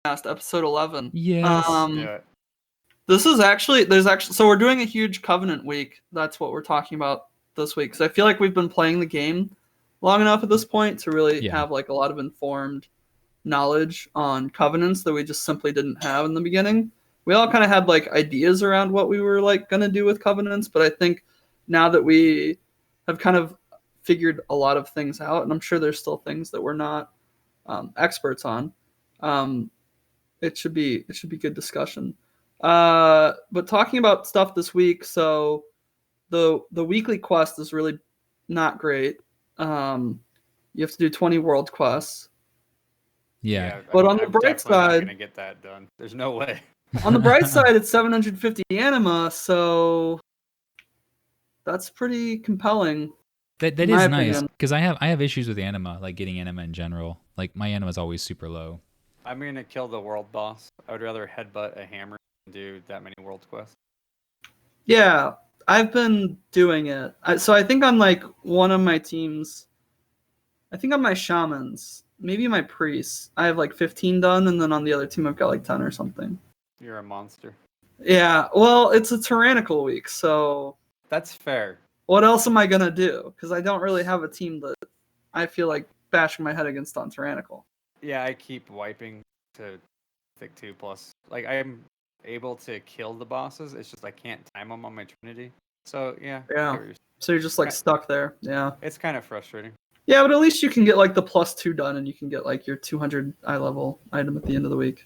episode 11. Yes. This is so we're doing a huge Covenant week. That's what we're talking about this week. Because I feel like we've been playing the game long enough at this point to really have like a lot of informed knowledge on Covenants that we just simply didn't have in the beginning. We all kind of had like ideas around what we were like going to do with Covenants, but I think now that we have kind of figured a lot of things out, and I'm sure there's still things that we're not experts on, it should be good discussion. But talking about stuff this week, so the weekly quest is really not great. You have to do 20 world quests. Yeah. But on the bright side, not gonna get that done. There's no way. On the bright side, it's 750 anima, so that's pretty compelling. That is nice, because I have issues with anima, like getting anima in general. Like my anima is always super low. I'm gonna kill the world boss. I would rather headbutt a hammer than do that many world quests. Yeah, I've been doing it. So I think on like one of my teams, I think on my shamans, maybe my priests, I have like 15 done, and then on the other team I've got like 10 or something. You're a monster. Yeah, well, it's a tyrannical week, so... That's fair. What else am I going to do? Because I don't really have a team that I feel like bashing my head against on tyrannical. Yeah, I keep wiping to Thick 2+. Like, I'm able to kill the bosses, it's just I can't time them on my Trinity. So, yeah. So you're just like stuck there, yeah. It's kind of frustrating. Yeah, but at least you can get like the +2 done, and you can get like your 200 eye level item at the end of the week.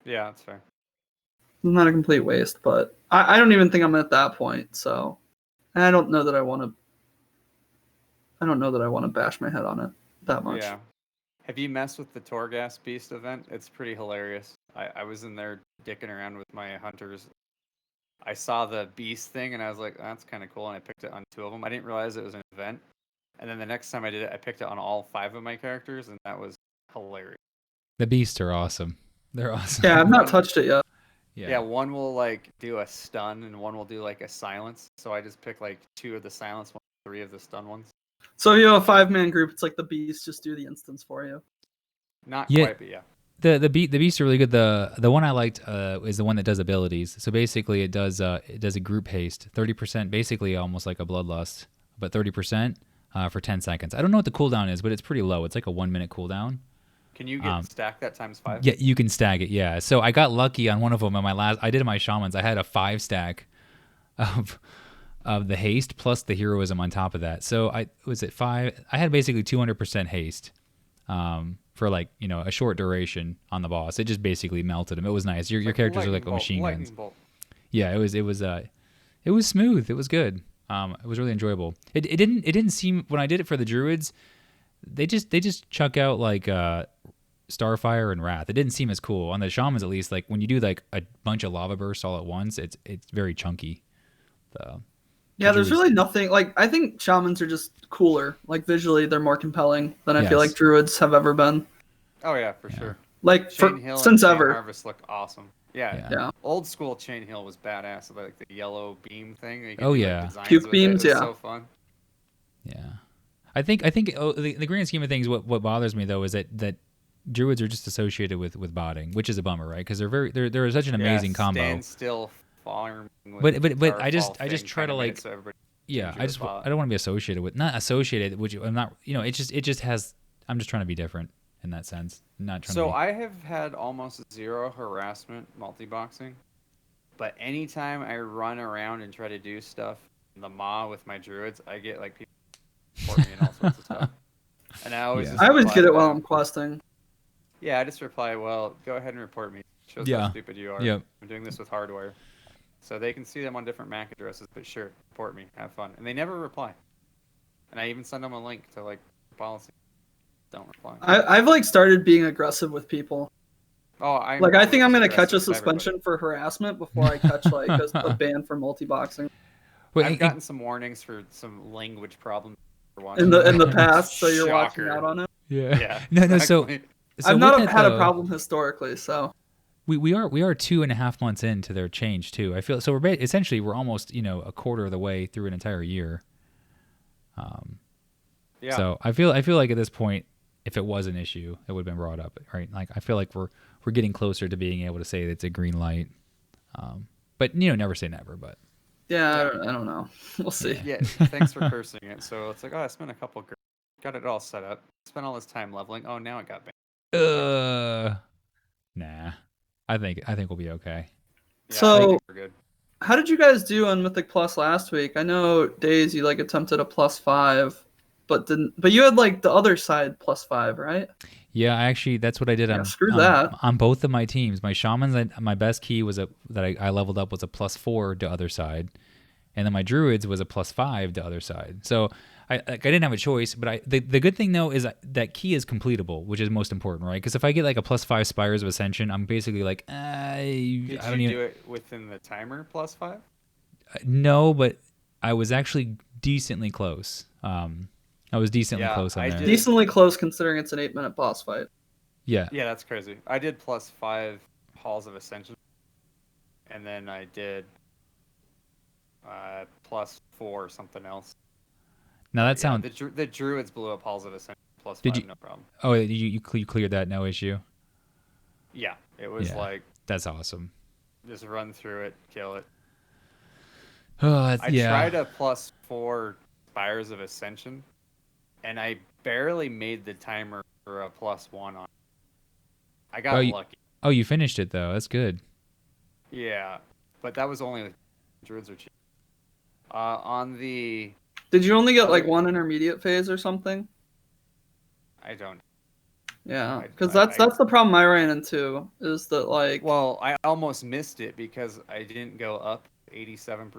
Yeah, that's fair. It's not a complete waste, but I don't even think I'm at that point, so... And I don't know that I want to bash my head on it that much. Yeah. Have you messed with the Torghast Beast event? It's pretty hilarious. I was in there dicking around with my hunters. I saw the beast thing, and I was like, that's kind of cool, and I picked it on 2 of them. I didn't realize it was an event. And then the next time I did it, I picked it on all 5 of my characters, and that was hilarious. The beasts are awesome. They're awesome. Yeah, I've not touched it yet. Yeah, one will like do a stun and one will do like a silence. So I just pick like 2 of the silence ones, 3 of the stun ones. So if you have a 5-man group, it's like the beast just do the instance for you. Not quite, but yeah. The beasts are really good. The one I liked is the one that does abilities. So basically it does a group haste, 30%, basically almost like a bloodlust, but 30% for 10 seconds. I don't know what the cooldown is, but it's pretty low. It's like a 1-minute cooldown. Can you get stack that times 5? Yeah, you can stack it. Yeah. So I got lucky on one of them. I did my shamans. I had a 5 stack of the haste plus the heroism on top of that. So I had basically 200% haste for like a short duration on the boss. It just basically melted him. It was nice. Your characters are like machine guns. Yeah, it was smooth. It was good. It was really enjoyable. It didn't seem, when I did it for the druids, they just chuck out like Starfire and Wrath. It didn't seem as cool. On the shamans, at least, like when you do like a bunch of lava bursts all at once, it's very chunky. There's really nothing, like, I think shamans are just cooler. Like visually, they're more compelling than I feel like druids have ever been. Oh yeah, for sure. Like since ever. Harvest looked awesome. Yeah. Old school Chain Hill was badass. Like the yellow beam thing. Puke beams. It was so fun. Yeah. I think the grand scheme of things, what bothers me though is that druids are just associated with botting, which is a bummer, right? Because they're such an amazing combo. Stand still, farm. But I just try to like. So I don't want to be associated with, not associated, which I'm not. It just has. I'm just trying to be different in that sense. Not trying. So I have had almost 0 harassment multiboxing, but anytime I run around and try to do stuff in the maw with my druids, I get like people report me and all sorts of stuff. And I always get it while I'm questing. Yeah, I just reply, well, go ahead and report me. Shows how stupid you are. Yep. I'm doing this with hardware. So they can see them on different MAC addresses, but sure, report me. Have fun. And they never reply. And I even send them a link to like policy. Don't reply. I've like started being aggressive with people. Oh, I think I'm gonna catch a suspension for harassment before I catch like a ban for multiboxing. I've gotten some warnings for some language problems in the past, so you're watching out on it. Yeah. No. Exactly. So I've not had a problem historically, so we are 2.5 months into their change too. I feel so we're almost a quarter of the way through an entire year. So I feel like at this point, if it was an issue, it would have been brought up, right? Like I feel like we're we're getting closer to being able to say it's a green light. But never say never. But yeah, I don't know. We'll see. Yeah, thanks for cursing it. So it's like, I spent a couple, got it all set up, spent all this time leveling. Oh, now it got banned. Nah, I think we'll be okay. Yeah, so, I think we're good. How did you guys do on Mythic Plus last week? I know Days you attempted a +5, but didn't. But you had the other side +5, right? Yeah, that's what I did on both of my teams. My shamans, my best key was that I leveled up was a +4 to other side, and then my druids was a +5 to other side. So I didn't have a choice. But the good thing though is that key is completable, which is most important, right? Because if I get a +5 Spires of Ascension, I'm basically Did you do it within the timer +5? No, but I was actually decently close. I was decently close on there. Decently close considering it's an 8-minute boss fight. Yeah. Yeah, that's crazy. I did +5 Halls of Ascension, and then I did +4 something else. Now that sounds. The druids blew up Halls of Ascension +5, did you? No problem. Oh, you cleared that, no issue. Yeah, it was that's awesome. Just run through it, kill it. Oh, I tried a +4 Spires of Ascension, and I barely made the timer for a +1 on. I got lucky. Oh, you finished it though. That's good. Yeah, but that was only druids are cheap. On the. Did you only get one intermediate phase or something? I don't. Yeah, because that's the problem I ran into is that Well, I almost missed it because I didn't go up 87%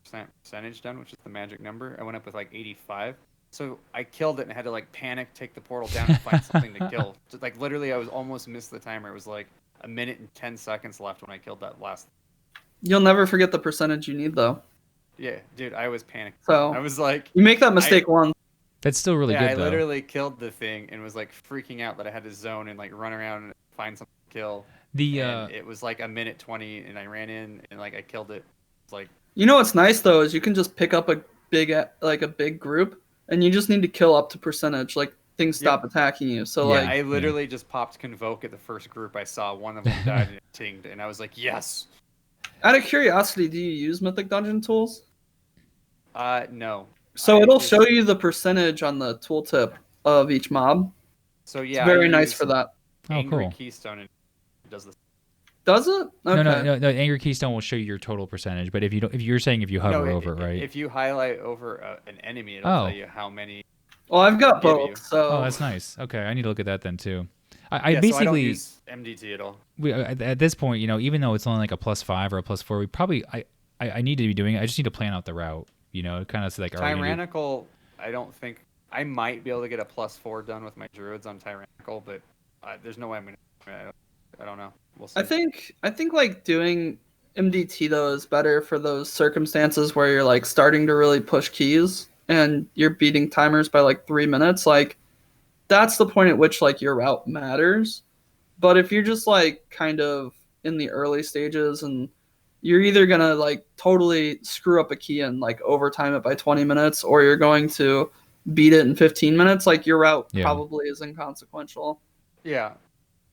percentage done, which is the magic number. I went up with 85. So I killed it and had to panic, take the portal down, and find something to kill. So, literally, I was almost missed the timer. It was 1 minute and 10 seconds left when I killed that last. You'll never forget the percentage you need, though. Yeah, dude, I was panicking. So I was you make that mistake once. That's still really good. I literally killed the thing and was freaking out that I had to zone and run around and find something to kill. And it was 1 minute 20, and I ran in and I killed it. It's You know what's nice though is you can just pick up a big group, and you just need to kill up to percentage. Things stop attacking you. So I literally just popped Convoke at the first group I saw. One of them died and it tinged, and I was like, yes. Out of curiosity, do you use Mythic Dungeon tools? No. So it'll show you the percentage on the tooltip of each mob. So yeah, it's very nice for that. Angry cool. Keystone and does this. Does it? Okay. No. Angry Keystone will show you your total percentage, but if you're saying if you hover over it, right? If you highlight over an enemy, it'll tell you how many. Well, I've got both. So. Oh, that's nice. Okay, I need to look at that then too. I basically so I don't use MDT at all. At this point, even though it's only a +5 or a +4, we probably I need to be doing it. I just need to plan out the route. Kind of Tyrannical. I don't think I might be able to get a +4 done with my druids on Tyrannical, but there's no way I'm gonna. I don't know. We'll see. I think doing MDT though is better for those circumstances where you're starting to really push keys and you're beating timers by 3 minutes. That's the point at which your route matters. But if you're just kind of in the early stages and you're either gonna totally screw up a key and overtime it by 20 minutes, or you're going to beat it in 15 minutes, your route probably is inconsequential. Yeah.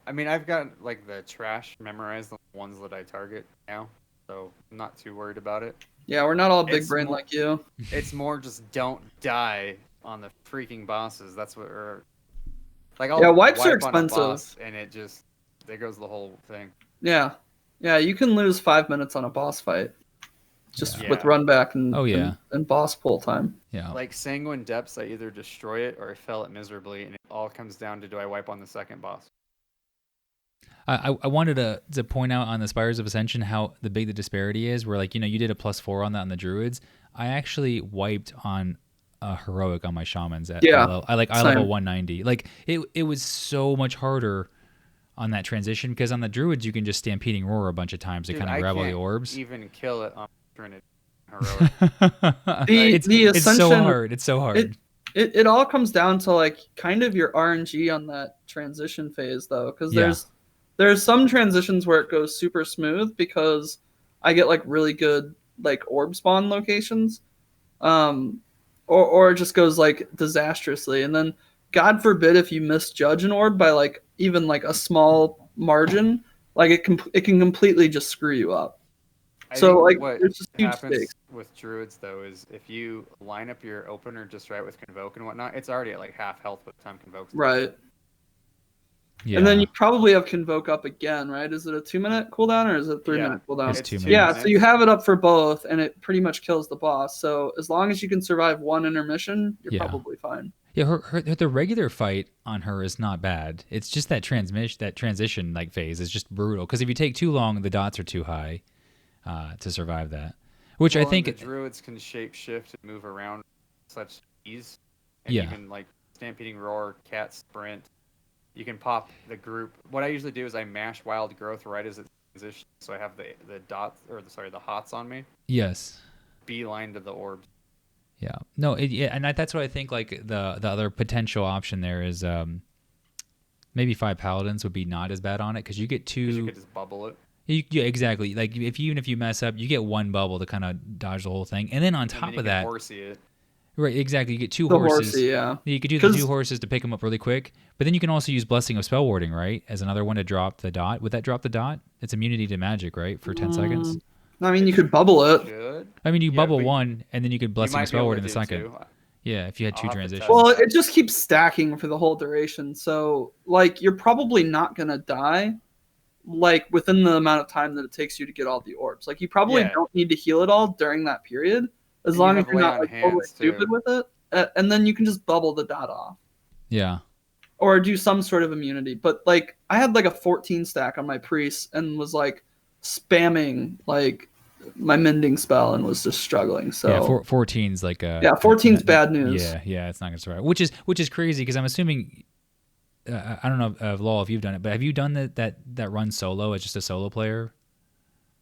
I mean, I've got the trash memorized, the ones that I target now, so I'm not too worried about it. Yeah, we're not all big brain like you. It's more just don't die on the freaking bosses. That's what I'll wipes are wipe on a expensive, boss and there goes the whole thing. Yeah, you can lose 5 minutes on a boss fight, just with run back and and boss pull time. Yeah, Sanguine Depths, I either destroy it or I fail it miserably, and it all comes down to do I wipe on the second boss. I wanted to point out on the Spires of Ascension how big the disparity is. Where you did a +4 on that on the druids. I actually wiped on a heroic on my shamans at I level 190. It was so much harder on that transition because on the druids you can just stampeding roar a bunch of times to kind of grab all the orbs. Even kill it on Trinity heroic. the Ascension, it's so hard. It's so hard. It all comes down to kind of your RNG on that transition phase though, because there's some transitions where it goes super smooth because I get really good orb spawn locations, or it just goes disastrously, and then God forbid if you misjudge an orb by even a small margin, Like it can completely just screw you up. I So think like what there's just huge happens stakes. with druids though is if you line up your opener just right with Convoke and whatnot, it's already at like half health by the time Convoke's Right. Yeah. And then you probably have Convoke up again, right? Is it a 2-minute cooldown or is it a 3-minute cooldown? It's 2 minutes. Yeah, so you have it up for both, and it pretty much kills the boss. So as long as you can survive one intermission, you're probably fine. Yeah, the regular fight on her is not bad. It's just that transition like phase is just brutal. Because if you take too long, the dots are too high to survive that. Which I think the druids can shape shift and move around such ease. And Yeah. you can like Stampeding Roar, Cat Sprint. You can pop the group. What I usually do is I mash Wild Growth right as it transitions, so I have the dots the hots on me. Yes. Beeline to the orbs. Yeah. No. And that's what I think. Like the other potential option there is maybe 5 paladins would be not as bad on it because you get 2. You could just bubble it. Yeah, exactly. Like even if you mess up, you get 1 bubble to kind of dodge the whole thing, and then on top of that, horsey it. Right, exactly. You get 2 The horses. horsey, yeah. You could do the 2 horses to pick them up really quick, but then you can also use Blessing of Spell Warding, right, as another one to drop the dot. Would that drop the dot? It's immunity to magic, right, for 10 seconds. I mean, you could bubble it. Should. I mean, you bubble 1, and then you could Blessing of Spell Warding the second. 2. Yeah, if you had 2 transitions. Well, it just keeps stacking for the whole duration. So, like, you're probably not gonna die, like within the amount of time that it takes you to get all the orbs. Like, you probably don't need to heal it all during that period, as long as you're not like totally stupid with it. And then you can just bubble the dot off. Yeah. Or do some sort of immunity. But like I had like a 14 stack on my priest and was like spamming like my mending spell and was just struggling. So yeah, 14's like a 14's bad news. Yeah, it's not gonna survive. Which is crazy because I'm assuming I don't know, Lol, if you've done it, but have you done that run solo as just a solo player?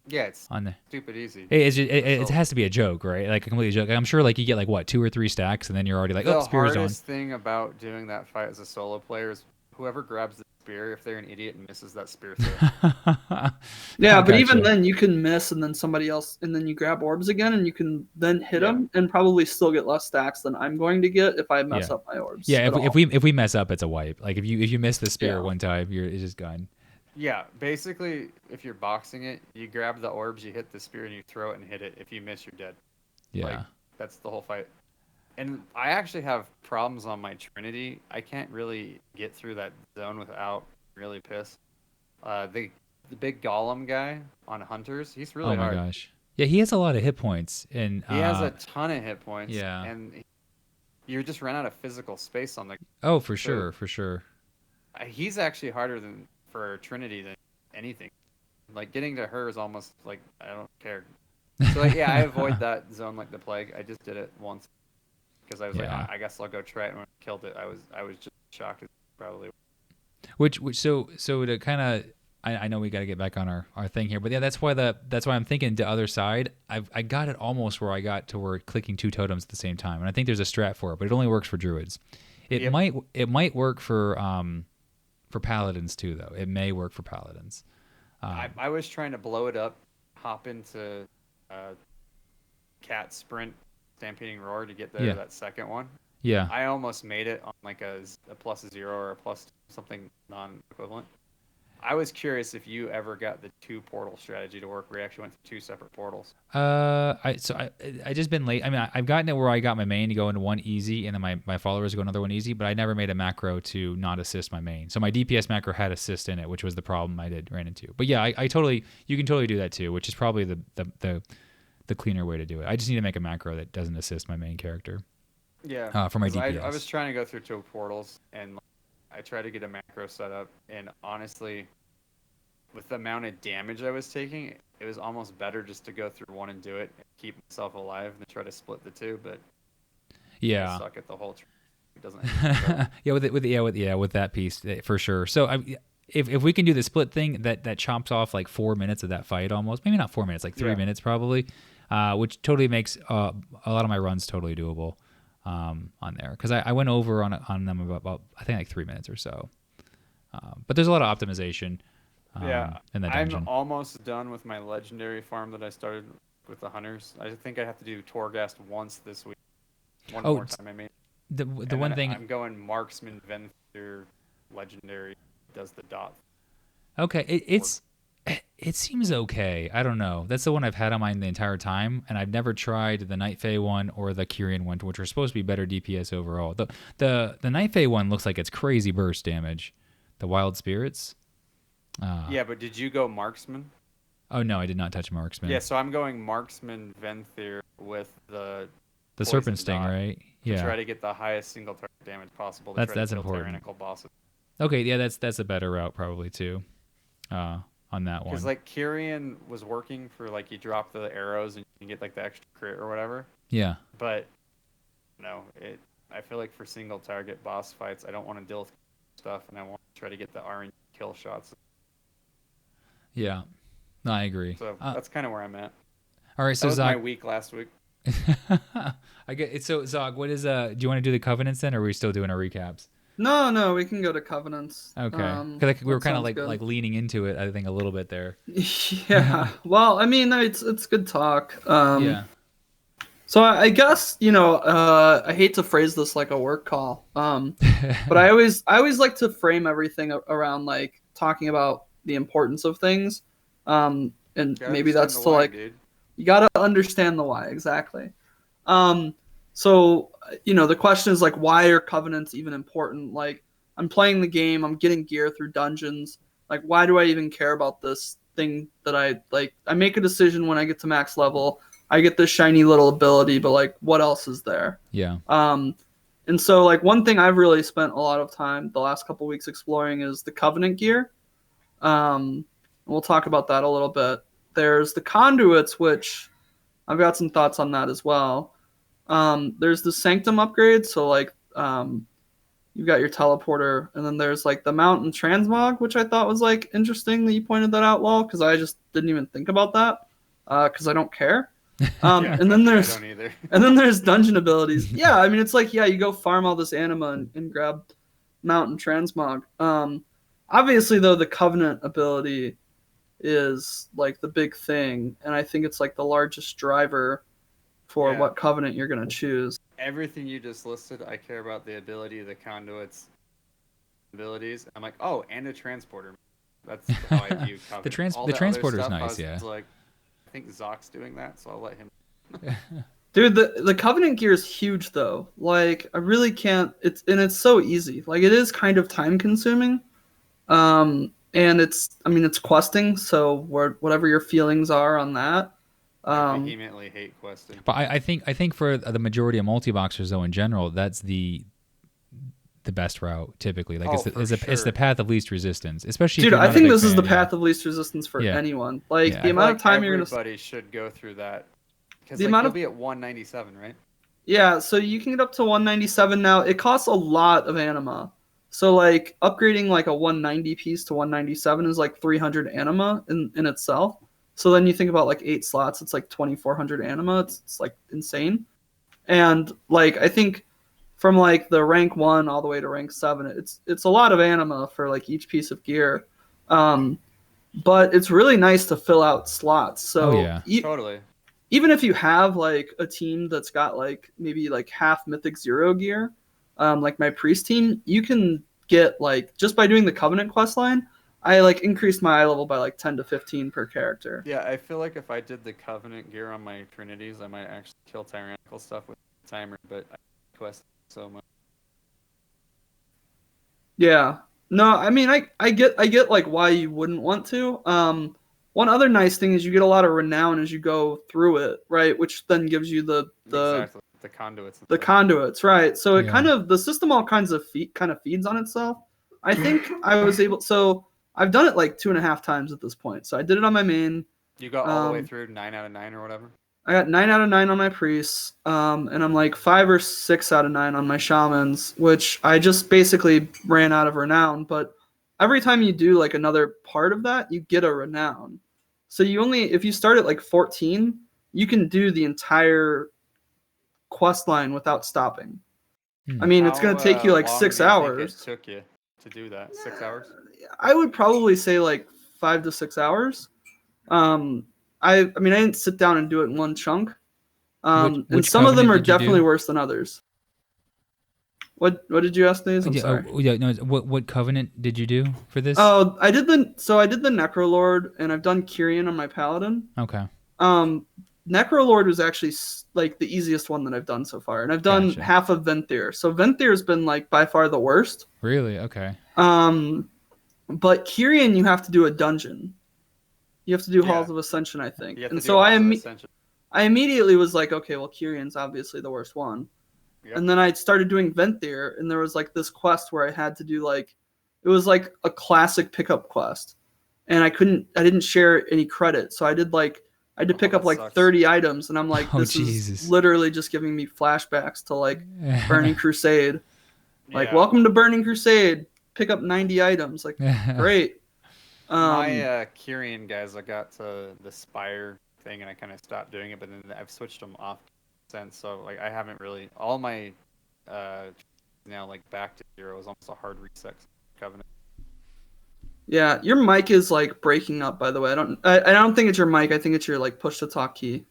Yeah, it's on the stupid easy. It has to be a joke, right? Like a complete joke. I'm sure like you get like what 2 or 3 stacks, and then you're already like, oh, spear's on. The hardest thing about doing that fight as a solo player is whoever grabs the spear, if they're an idiot and misses that spear throw. Yeah, but even then you can miss, and then somebody else, and then you grab orbs again, and you can then hit them, and probably still get less stacks than I'm going to get if I mess up my orbs. Yeah, if we mess up, it's a wipe. Like if you miss the spear one time, it's just gone. Yeah, basically, if you're boxing it, you grab the orbs, you hit the spear, and you throw it and hit it. If you miss, you're dead. Yeah. Like, that's the whole fight. And I actually have problems on my Trinity. I can't really get through that zone without really pissed. The big golem guy on Hunters, he's really hard. Oh my gosh. Yeah, he has a lot of hit points. And he has a ton of hit points. Yeah. And you just run out of physical space on the... Oh, for sure. He's actually harder for Trinity than anything. Like getting to her is almost like I don't care. So like, yeah, I avoid that zone like the plague. I just did it once because I was like, I guess I'll go try it. And when I killed it, I was just shocked. Probably. Which so to kind of I know we got to get back on our thing here, but yeah, that's why I'm thinking the other side. I got it almost where I got to where clicking 2 totems at the same time, and I think there's a strat for it, but it only works for druids. It might work for paladins too, though. It may work for paladins. I was trying to blow it up, hop into Cat Sprint, Stampeding Roar to get that second one. Yeah. I almost made it on like a +0 or a plus something non-equivalent. I was curious if you ever got the 2 portal strategy to work. We actually went through 2 separate portals. I just been late. I mean, I've gotten it where I got my main to go into one easy, and then my followers go another one easy. But I never made a macro to not assist my main. So my DPS macro had assist in it, which was the problem I ran into. But yeah, you can totally do that too, which is probably the cleaner way to do it. I just need to make a macro that doesn't assist my main character. Yeah. For my DPS. I was trying to go through 2 portals and. I tried to get a macro set up, and honestly, with the amount of damage I was taking, it was almost better just to go through 1 and do it and keep myself alive than try to split the 2. But I suck at the whole. It doesn't. with that piece for sure. So if we can do the split thing, that chops off like 4 minutes of that fight almost. Maybe not 4 minutes, like 3 minutes probably, which totally makes a lot of my runs totally doable. On there because I went over on them about I think like 3 minutes or so, but there's a lot of optimization. In that dungeon. I'm almost done with my legendary farm that I started with the hunters. I think I have to do Torghast once this week. One more time, I mean. The one thing I'm going marksman, Venthyr, legendary does the dot. Okay, It seems okay. I don't know. That's the one I've had on mine the entire time, and I've never tried the Night Fae one or the Kyrian one, which are supposed to be better DPS overall. The Night Fae one looks like it's crazy burst damage. The Wild Spirits. Yeah, but did you go Marksman? Oh no, I did not touch Marksman. Yeah, so I'm going Marksman Venthyr with the Serpent Sting, right? Yeah. To try to get the highest single target damage possible. That's kill important. Tyrannical bosses. Okay, yeah, that's a better route probably too. On that one. Because like Kyrian was working for like you drop the arrows and you can get like the extra crit or whatever. Yeah. But no, I feel like for single target boss fights, I don't want to deal with stuff, and I want to try to get the RNG kill shots. Yeah. No, I agree. So that's kind of where I'm at. All right, so that was Zog, my week last week. I get it. So Zog, what is do you want to do the covenants then, or are we still doing our recaps? No, we can go to covenants. Okay, because we were kind of like leaning into it, I think, a little bit there. Yeah. Well, I mean, it's good talk. Yeah. So I guess I hate to phrase this like a work call, but I always like to frame everything around like talking about the importance of things, and maybe that's to like dude. You gotta understand the why exactly. So the question is like, why are covenants even important? Like, I'm playing the game, I'm getting gear through dungeons. Like, why do I even care about this thing that I like? I make a decision when I get to max level. I get this shiny little ability, but like, what else is there? Yeah. And so like one thing I've really spent a lot of time the last couple weeks exploring is the Covenant gear. We'll talk about that a little bit. There's the conduits, which I've got some thoughts on that as well. There's the Sanctum upgrade, so like you've got your teleporter, and then there's like the Mountain Transmog, which I thought was like interesting that you pointed that out, Lol, because I just didn't even think about that because I don't care. And then there's dungeon abilities. Yeah, I mean it's like you go farm all this anima and grab Mountain Transmog. Obviously though, the Covenant ability is like the big thing, and I think it's like the largest driver for what Covenant you're gonna choose. Everything you just listed, I care about the ability of the conduits abilities. I'm like, oh, and a transporter. That's how I view Covenant. The transporter is nice, yeah. Like, I think Zock's doing that, so I'll let him. Dude, the Covenant gear is huge though. Like, I really can't. It's so easy. Like, it is kind of time consuming, and it's questing. So whatever your feelings are on that. I vehemently hate questing. But I think for the majority of multi-boxers though in general, that's the best route typically. Like it's the path of least resistance, especially. Dude, I think this is the path of least resistance for anyone. Like the amount of time you're gonna. Everybody should go through that. Because you'll be at 197, right? Yeah, so you can get up to 197 now. It costs a lot of anima. So like upgrading like a 190 piece to 197 is like 300 anima in itself. So then you think about like 8 slots, it's like 2,400 anima. It's like insane. And like I think from like the rank 1 all the way to rank 7, it's a lot of anima for like each piece of gear. But it's really nice to fill out slots. So totally. Even if you have like a team that's got like maybe like half Mythic 0 gear, like my priest team, you can get like just by doing the Covenant quest line, I like increased my eye level by like 10 to 15 per character. Yeah, I feel like if I did the Covenant gear on my Trinities, I might actually kill tyrannical stuff with the timer, but I quest so much. Yeah. No, I mean I get like why you wouldn't want to. One other nice thing is you get a lot of renown as you go through it, right? Which then gives you the conduits. The conduits, right? So it kind of the system all kinds of feeds on itself. I think I was able. So I've done it like 2.5 times at this point. So I did it on my main. You got all the way through 9 out of 9 or whatever. I got 9 out of 9 on my priests, and I'm like 5 or 6 out of 9 on my shamans, which I just basically ran out of renown. But every time you do like another part of that, you get a renown. So if you start at like 14, you can do the entire quest line without stopping. I mean, it's going to take you like 6 hours. It took you to do that? 6 hours? I would probably say like 5 to 6 hours. I mean, I didn't sit down and do it in one chunk. And some of them are definitely worse than others. What did you ask, Daze? I'm sorry. No. What covenant did you do for this? Oh, I did the Necrolord, and I've done Kyrian on my Paladin. Okay. Necrolord was actually like the easiest one that I've done so far, and I've done half of Venthyr. So Venthyr's been like by far the worst. Really? Okay. But Kyrian, you have to do a dungeon. You have to do Halls of Ascension, I think. And so I immediately was like, okay, well, Kyrian's obviously the worst one. Yep. And then I started doing Venthyr, and there was like this quest where I had to do like, it was like a classic pickup quest, and I didn't share any credit, so I had to pick up like 30 items, and I'm like, this is literally just giving me flashbacks to like Burning Crusade. Like, welcome to Burning Crusade. Pick up 90 items. Like, great. My Kyrian guys, I got to the Spire thing, and I kind of stopped doing it, but then I've switched them off since. So like, I haven't really all my now like back to 0 is almost a hard reset covenant. Yeah, your mic is like breaking up. By the way, I don't think it's your mic. I think it's your like push to talk key.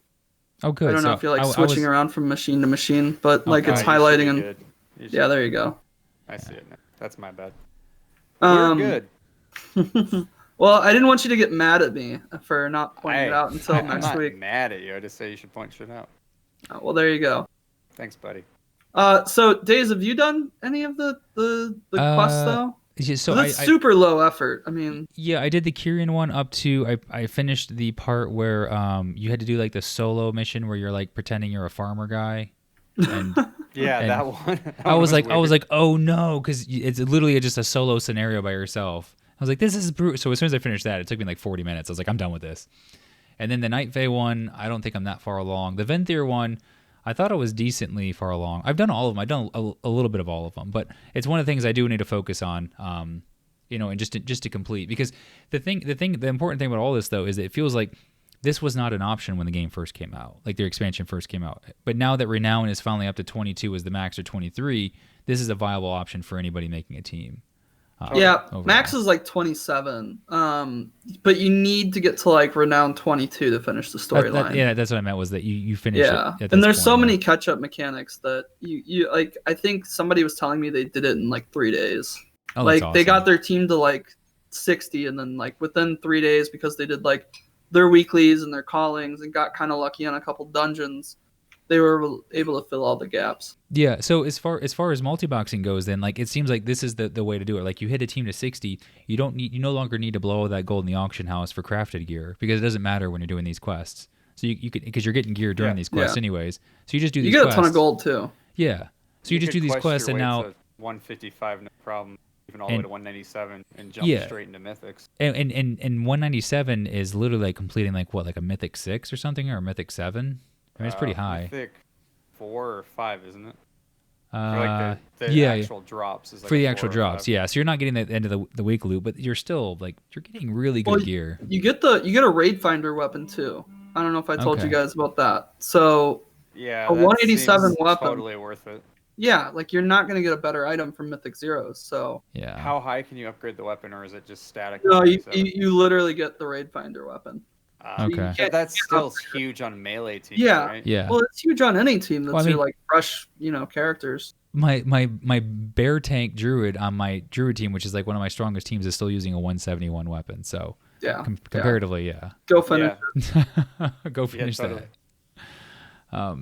Oh, good. I don't know if you're like switching around from machine to machine, but like it's highlighting and yeah, there you go. I see it now. That's my bad. We're good. Well, I didn't want you to get mad at me for not pointing it out until next week. I'm not mad at you. I just say you should point shit out. Oh, well, there you go. Thanks, buddy. So Daze, have you done any of the quests though? So that's super low effort. I mean, yeah, I did the Kyrian one up to I finished the part where you had to do like the solo mission where you're like pretending you're a farmer guy. And that one. I was like, oh no, because it's literally just a solo scenario by yourself. I was like, this is brutal. So as soon as I finished that, it took me like 40 minutes. I was like, I'm done with this. And then the Night Fae one, I don't think I'm that far along. The Venthyr one, I thought it was decently far along. I've done all of them. I've done a little bit of all of them, but it's one of the things I do need to focus on, and just to complete. Because the important thing about all this though is that it feels like this was not an option when the game first came out, like their expansion first came out. But now that Renown is finally up to 22 as the max, or 23, this is a viable option for anybody making a team. Overall. Max is like 27, but you need to get to like Renown 22 to finish the storyline. Yeah, that's what I meant, was that you finish it. And there's so many catch-up mechanics that you like. I think somebody was telling me they did it in like 3 days. Oh, like awesome. They got their team to like 60, and then like within 3 days, because they did like their weeklies and their callings and got kind of lucky on a couple dungeons, they were able to fill all the gaps. Yeah, so as far as multiboxing goes, then like it seems like this is the way to do it. Like you hit a team to 60, you no longer need to blow that gold in the auction house for crafted gear, because it doesn't matter when you're doing these quests. So you could, because you're getting gear during these quests anyways. So you just do these quests. You get a ton of gold too. Yeah. So you just do these quests, and now 155 no problem, even all the way to 197, and jump straight into mythics. And 197 is literally like completing like a mythic 6 or something, or a mythic 7. I mean, it's pretty high. Mythic 4 or 5, isn't it? For like the actual drops is like for the actual drops, yeah. So you're not getting the end of the week loot, but you're still like you're getting really good gear. You get a raid finder weapon too. I don't know if I told you guys about that. So yeah, a 187 weapon, totally worth it. Yeah, like you're not gonna get a better item from Mythic Zeros. So yeah, how high can you upgrade the weapon, or is it just static? No, you literally get the raid finder weapon. Okay. But that's still huge on melee teams, right? Yeah. Well, it's huge on any team that's your like fresh, characters. My bear tank druid on my druid team, which is like one of my strongest teams, is still using a 171 weapon. So yeah, comparatively, go finish. Go finish that.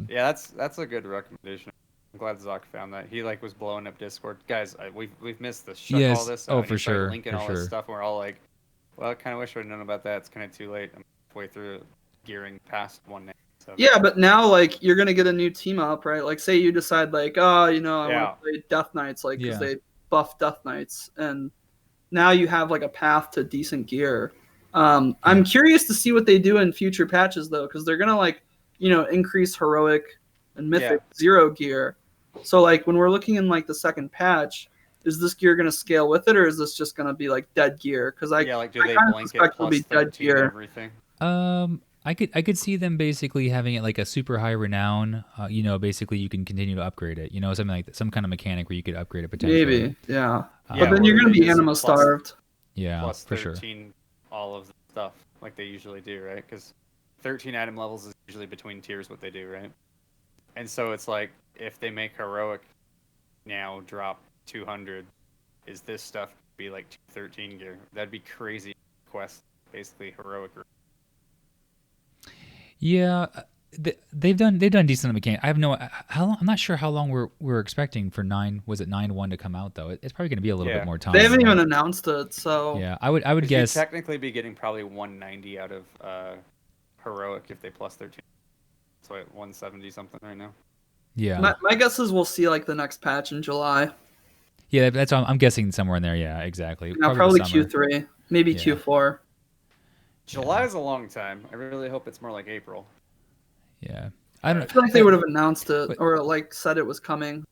That's a good recommendation. I'm glad Zach found that. He like was blowing up Discord. Guys, we've missed this. All this. Oh, for sure. Linking all this stuff, and we're all like, well, I kind of wish I'd known about that. It's kind of too late. I'm halfway through gearing past 197. Yeah, but now like you're gonna get a new team up, right? Like say you decide like, I want to play Death Knights, like because they buff Death Knights, and now you have like a path to decent gear. I'm curious to see what they do in future patches though, because they're gonna like increase heroic and mythic zero gear. So like when we're looking in like the second patch, is this gear gonna scale with it, or is this just gonna be like dead gear? Because do they blanket plus 13 everything? I could see them basically having it like a super high renown. Basically you can continue to upgrade it. Something like that, some kind of mechanic where you could upgrade it potentially. Maybe, yeah. But then you're gonna be anima starved. Yeah, plus for 13, sure. All of the stuff like they usually do, right? Because 13 item levels is usually between tiers what they do, right? And so it's like if they make heroic now drop 200 is this stuff be like 213 gear. That'd be crazy. Quest, basically heroic. Yeah, they've done decent on the mechanic. I have no how long, I'm not sure how long we're expecting for 9. Was it 9.1 to come out though? It's probably going to be a little bit more time. They haven't even announced it, so yeah, I would guess you'd technically be getting probably 190 out of heroic if they plus 13. So at 170 something right now. Yeah, my guess is we'll see like the next patch in July. Yeah, that's what I'm guessing somewhere in there. Yeah, exactly. Yeah, probably Q3, maybe Q4. July is a long time. I really hope it's more like April. Yeah, I feel like they would have announced it or like said it was coming.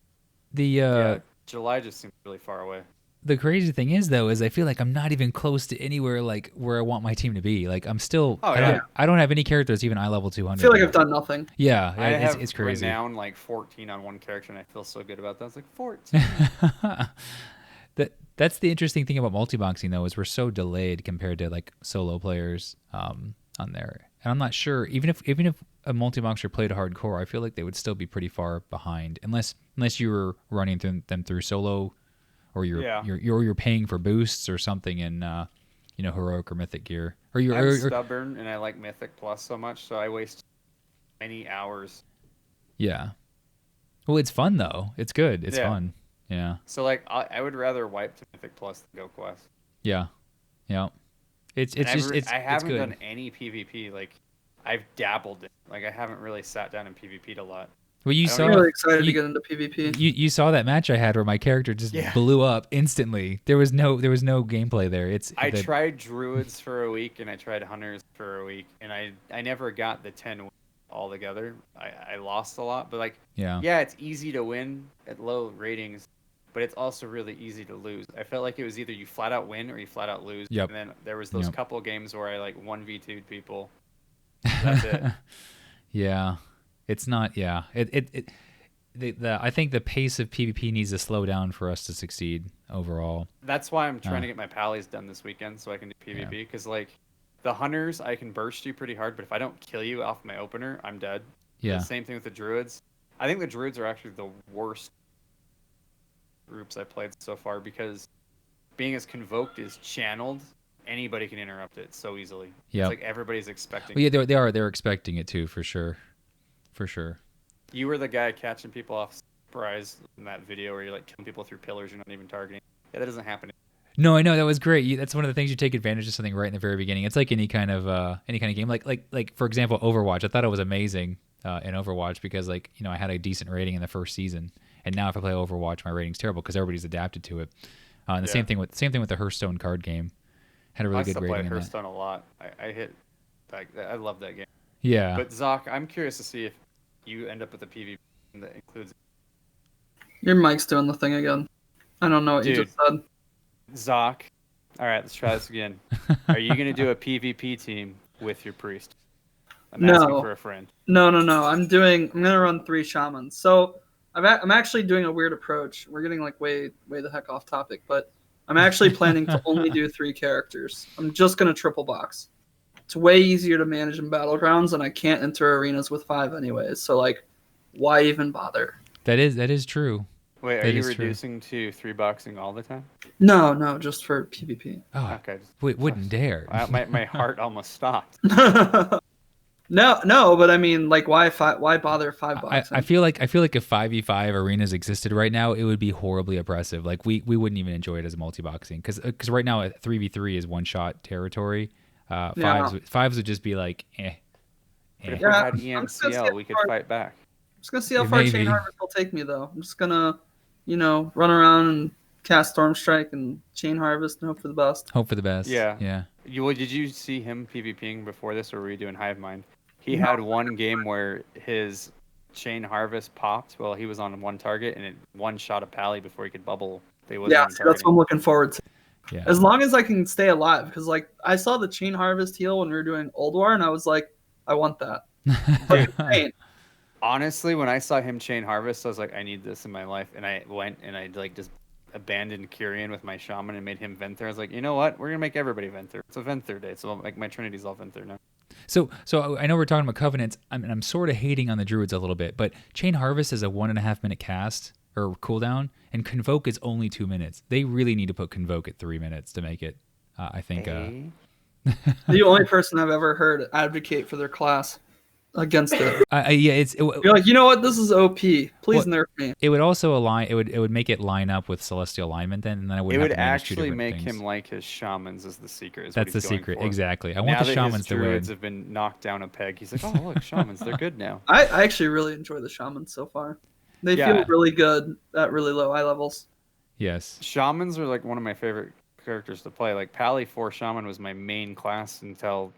July just seems really far away. The crazy thing is though, is I feel like I'm not even close to anywhere like where I want my team to be. Like I'm still, I don't have any characters even eye level 200. I feel like I've done nothing. Yeah, I have it's crazy. Renown like 14 on one character, and I feel so good about that. It's like 14. That's the interesting thing about multiboxing though, is we're so delayed compared to like solo players on there. And I'm not sure, even if a multiboxer played hardcore, I feel like they would still be pretty far behind, unless you were running them through solo, or you're paying for boosts or something in heroic or mythic gear. I'm stubborn and I like mythic plus so much, so I waste many hours. Yeah. Well, it's fun though. It's good. It's fun. Yeah. So like I would rather wipe to mythic plus than go quest. Yeah. Yeah. I haven't done any PvP. Like I've dabbled in. Like I haven't really sat down and PvP'd a lot. Well, I'm really excited to get into PvP. You saw that match I had where my character just blew up instantly. There was no gameplay there. I tried druids for a week and I tried hunters for a week, and I never got the 10 all together. I lost a lot, but it's easy to win at low ratings, but it's also really easy to lose. I felt like it was either you flat out win or you flat out lose. Yep. And then there was those couple games where I like 1v2'd people. That's it. Yeah. It's not. Yeah. I think the pace of PvP needs to slow down for us to succeed overall. That's why I'm trying to get my pallies done this weekend so I can do PvP, because the hunters I can burst you pretty hard, but if I don't kill you off my opener, I'm dead. Yeah. The same thing with the druids. I think the druids are actually the worst groups I played so far, because being as convoked is channeled, anybody can interrupt it so easily. Yeah. It's like everybody's expecting. Well, yeah, they're expecting it too, for sure. For sure. You were the guy catching people off surprise in that video where you're like killing people through pillars you're not even targeting. Yeah, that doesn't happen. No, I know, that was great. That's one of the things, you take advantage of something right in the very beginning. It's like any kind of game. Like for example, Overwatch. I thought it was amazing in Overwatch because I had a decent rating in the first season, and now if I play Overwatch, my rating's terrible because everybody's adapted to it. And the same thing with the Hearthstone card game. Had a really good rating. I play Hearthstone a lot. I love that game. Yeah. But Zoc, I'm curious to see if you end up with a PvP that includes. Your mic's doing the thing again. I don't know what you just said. Zoc, all right, let's try this again. Are you going to do a PvP team with your priest? I'm asking for a friend. No. I'm going to run 3 shamans. So I'm actually doing a weird approach. We're getting way the heck off topic, but I'm actually planning to only do 3 characters. I'm just going to triple box. It's way easier to manage in Battlegrounds, and I can't enter arenas with 5 anyways. So, why even bother? That is true. Wait, are you reducing to 3 boxing all the time? No, just for PvP. Oh, okay. Wouldn't dare. My heart almost stopped. No, but I mean, why bother 5 boxing? I feel like if 5v5 arenas existed right now, it would be horribly oppressive. We wouldn't even enjoy it as multi-boxing because right now 3v3 is one-shot territory. Fives would just be But if we had EMCL, we could fight back. I'm just gonna see how far Chain Harvest will take me, though. I'm just gonna, run around and cast Stormstrike and Chain Harvest and hope for the best. Hope for the best. Yeah. Did you see him PvPing before this, or were you doing Hive Mind? He had one game where his Chain Harvest popped while he was on one target, and it one-shot a pally before he could bubble. That's what I'm looking forward to. Yeah. As long as I can stay alive, because I saw the Chain Harvest heal when we were doing Old War, and I was like, I want that. Honestly, when I saw him Chain Harvest, I was like, I need this in my life, and I went and I just abandoned Kyrian with my Shaman and made him Venthyr. I was like, you know what? We're gonna make everybody Venthyr. It's a Venthyr day, so my Trinity's all Venthyr now. So I know we're talking about Covenants. I'm sort of hating on the Druids a little bit, but Chain Harvest is a 1.5 minute cast, or cooldown, and Convoke is only 2 minutes. They really need to put Convoke at 3 minutes to make it. I think. The only person I've ever heard advocate for their class against it. You're like, you know what? This is OP. Please nerf me. It would also align. It would make it line up with Celestial Alignment then, and then I would. It would actually make him like his shamans as the secret. That's the secret, exactly. I want now the shamans his to win. druids have been knocked down a peg. He's like, oh look, shamans, they're good now. I actually really enjoy the shamans so far. They feel really good at really low eye levels. Yes. Shamans are like one of my favorite characters to play. Like Pally 4 Shaman was my main class until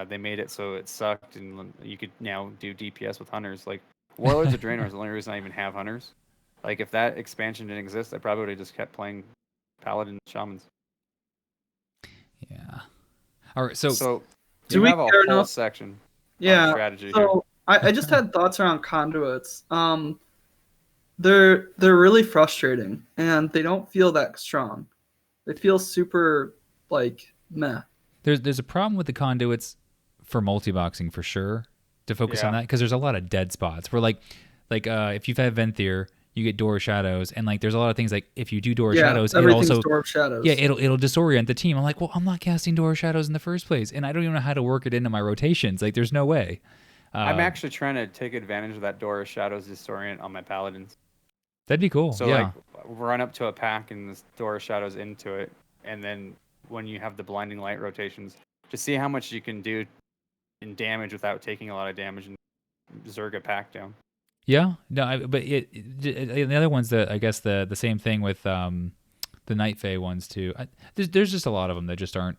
they made it so it sucked, and you could now do DPS with hunters. Like Warlords of Draenor is the only reason I even have hunters. Like if that expansion didn't exist, I probably would have just kept playing Paladin Shamans. Yeah. All right. So do we have a whole section? Yeah. Strategy so here. I just had thoughts around conduits. They're really frustrating, and they don't feel that strong. They feel super like meh. There's a problem with the conduits for multiboxing for sure, to focus on that, because there's a lot of dead spots where like if you've had Venthyr, you get Door of Shadows, and like there's a lot of things like if you do Door of Shadows, it also Door of Shadows. Yeah, it'll disorient the team. I'm like, well, I'm not casting Door of Shadows in the first place, and I don't even know how to work it into my rotations. Like, there's no way. I'm actually trying to take advantage of that Door of Shadows disorient on my paladins. That'd be cool. So like run up to a pack and this Door of Shadows into it, and then when you have the blinding light rotations, to see how much you can do in damage without taking a lot of damage and Zerg a pack down. Yeah, no, but the other ones that I guess the same thing with the Night Fae ones too. There's just a lot of them that just aren't.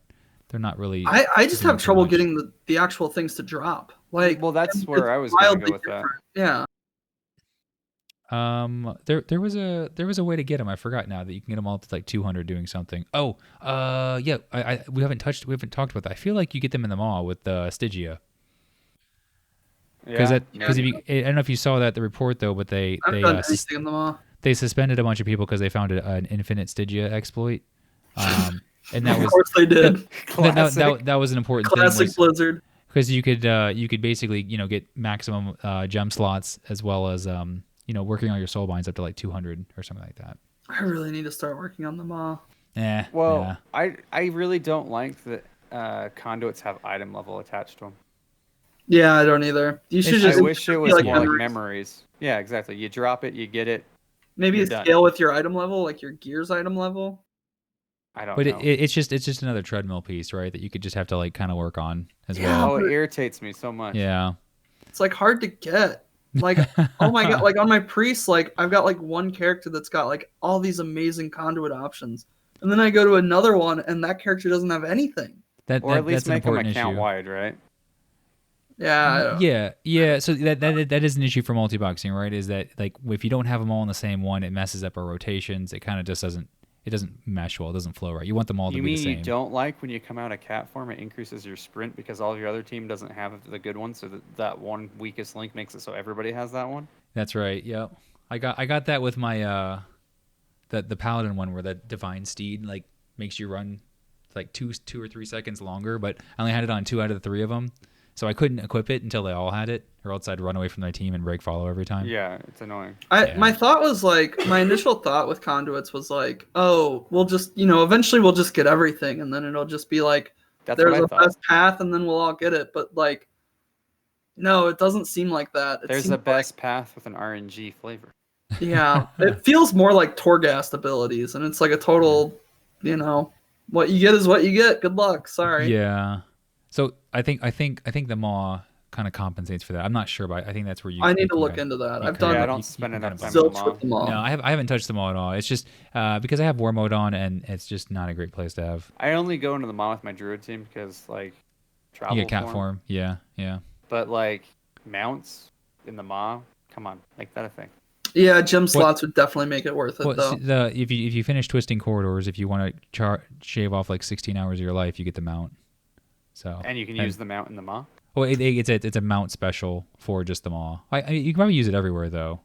They're not really. I just have trouble getting the actual things to drop. Like, well, that's where I was going to go with that. Yeah. There was a way to get them. I forgot now that you can get them all to like 200 doing something. Oh, yeah. We haven't talked about that. I feel like you get them in the mall with Stygia. Because I don't know if you saw that the report though, but they suspended a bunch of people because they found an infinite Stygia exploit. And that of course they did. that was an important classic thing. Blizzard. Because you could basically get maximum gem slots as well as working on your soul binds up to like 200 or something like that. I really need to start working on them all. Well, yeah. I really don't like that conduits have item level attached to them. Yeah, I don't either. You should I wish it was more like memories. Yeah, exactly. You drop it, you get it. Maybe scale with your item level, like your gear's item level. I don't know. But it's just another treadmill piece, right? That you could just have to like kind of work on as well. Oh, it irritates me so much. Yeah. It's like hard to get. Like, oh my god, like on my priest, like I've got like one character that's got like all these amazing conduit options. And then I go to another one and that character doesn't have anything. Or at least make them account wide, right? Yeah. Yeah. So that is an issue for multiboxing, right? Is that like if you don't have them all in the same one, it messes up our rotations. It kind of just doesn't mesh well. It doesn't flow right. You want them all to be the same. You mean you don't like when you come out of cat form, it increases your sprint because all of your other team doesn't have the good one, so that one weakest link makes it so everybody has that one? That's right. Yep. I got that with my the paladin one where that divine steed like makes you run like two or 3 seconds longer, but I only had it on 2 out of the 3 of them. So I couldn't equip it until they all had it, or else I'd run away from my team and break follow every time. Yeah, it's annoying. My thought was like, my initial thought with conduits was like, oh, we'll just, eventually we'll just get everything, and then it'll just be like, there's a best path, and then we'll all get it. But like, no, it doesn't seem like that. There's a best path with an RNG flavor. Yeah, it feels more like Torghast abilities, and it's like a total, what you get is what you get. Good luck. Sorry. Yeah. So I think the Maw kind of compensates for that. I'm not sure, but I think that's where you. I need to look into that. I've done. Yeah, I don't spend enough time with the Maw. No, I haven't touched the Maw at all. It's just because I have War Mode on, and it's just not a great place to have. I only go into the Maw with my Druid team because like travel. You get cat form. Yeah. But like mounts in the Maw, come on, make that a thing. Yeah, gem slots would definitely make it worth it, though. If you finish Twisting Corridors, if you want to shave off like 16 hours of your life, you get the mount. So and you can use the mount in the Maw. Well, it's a mount special for just the Maw. I mean, you can probably use it everywhere though.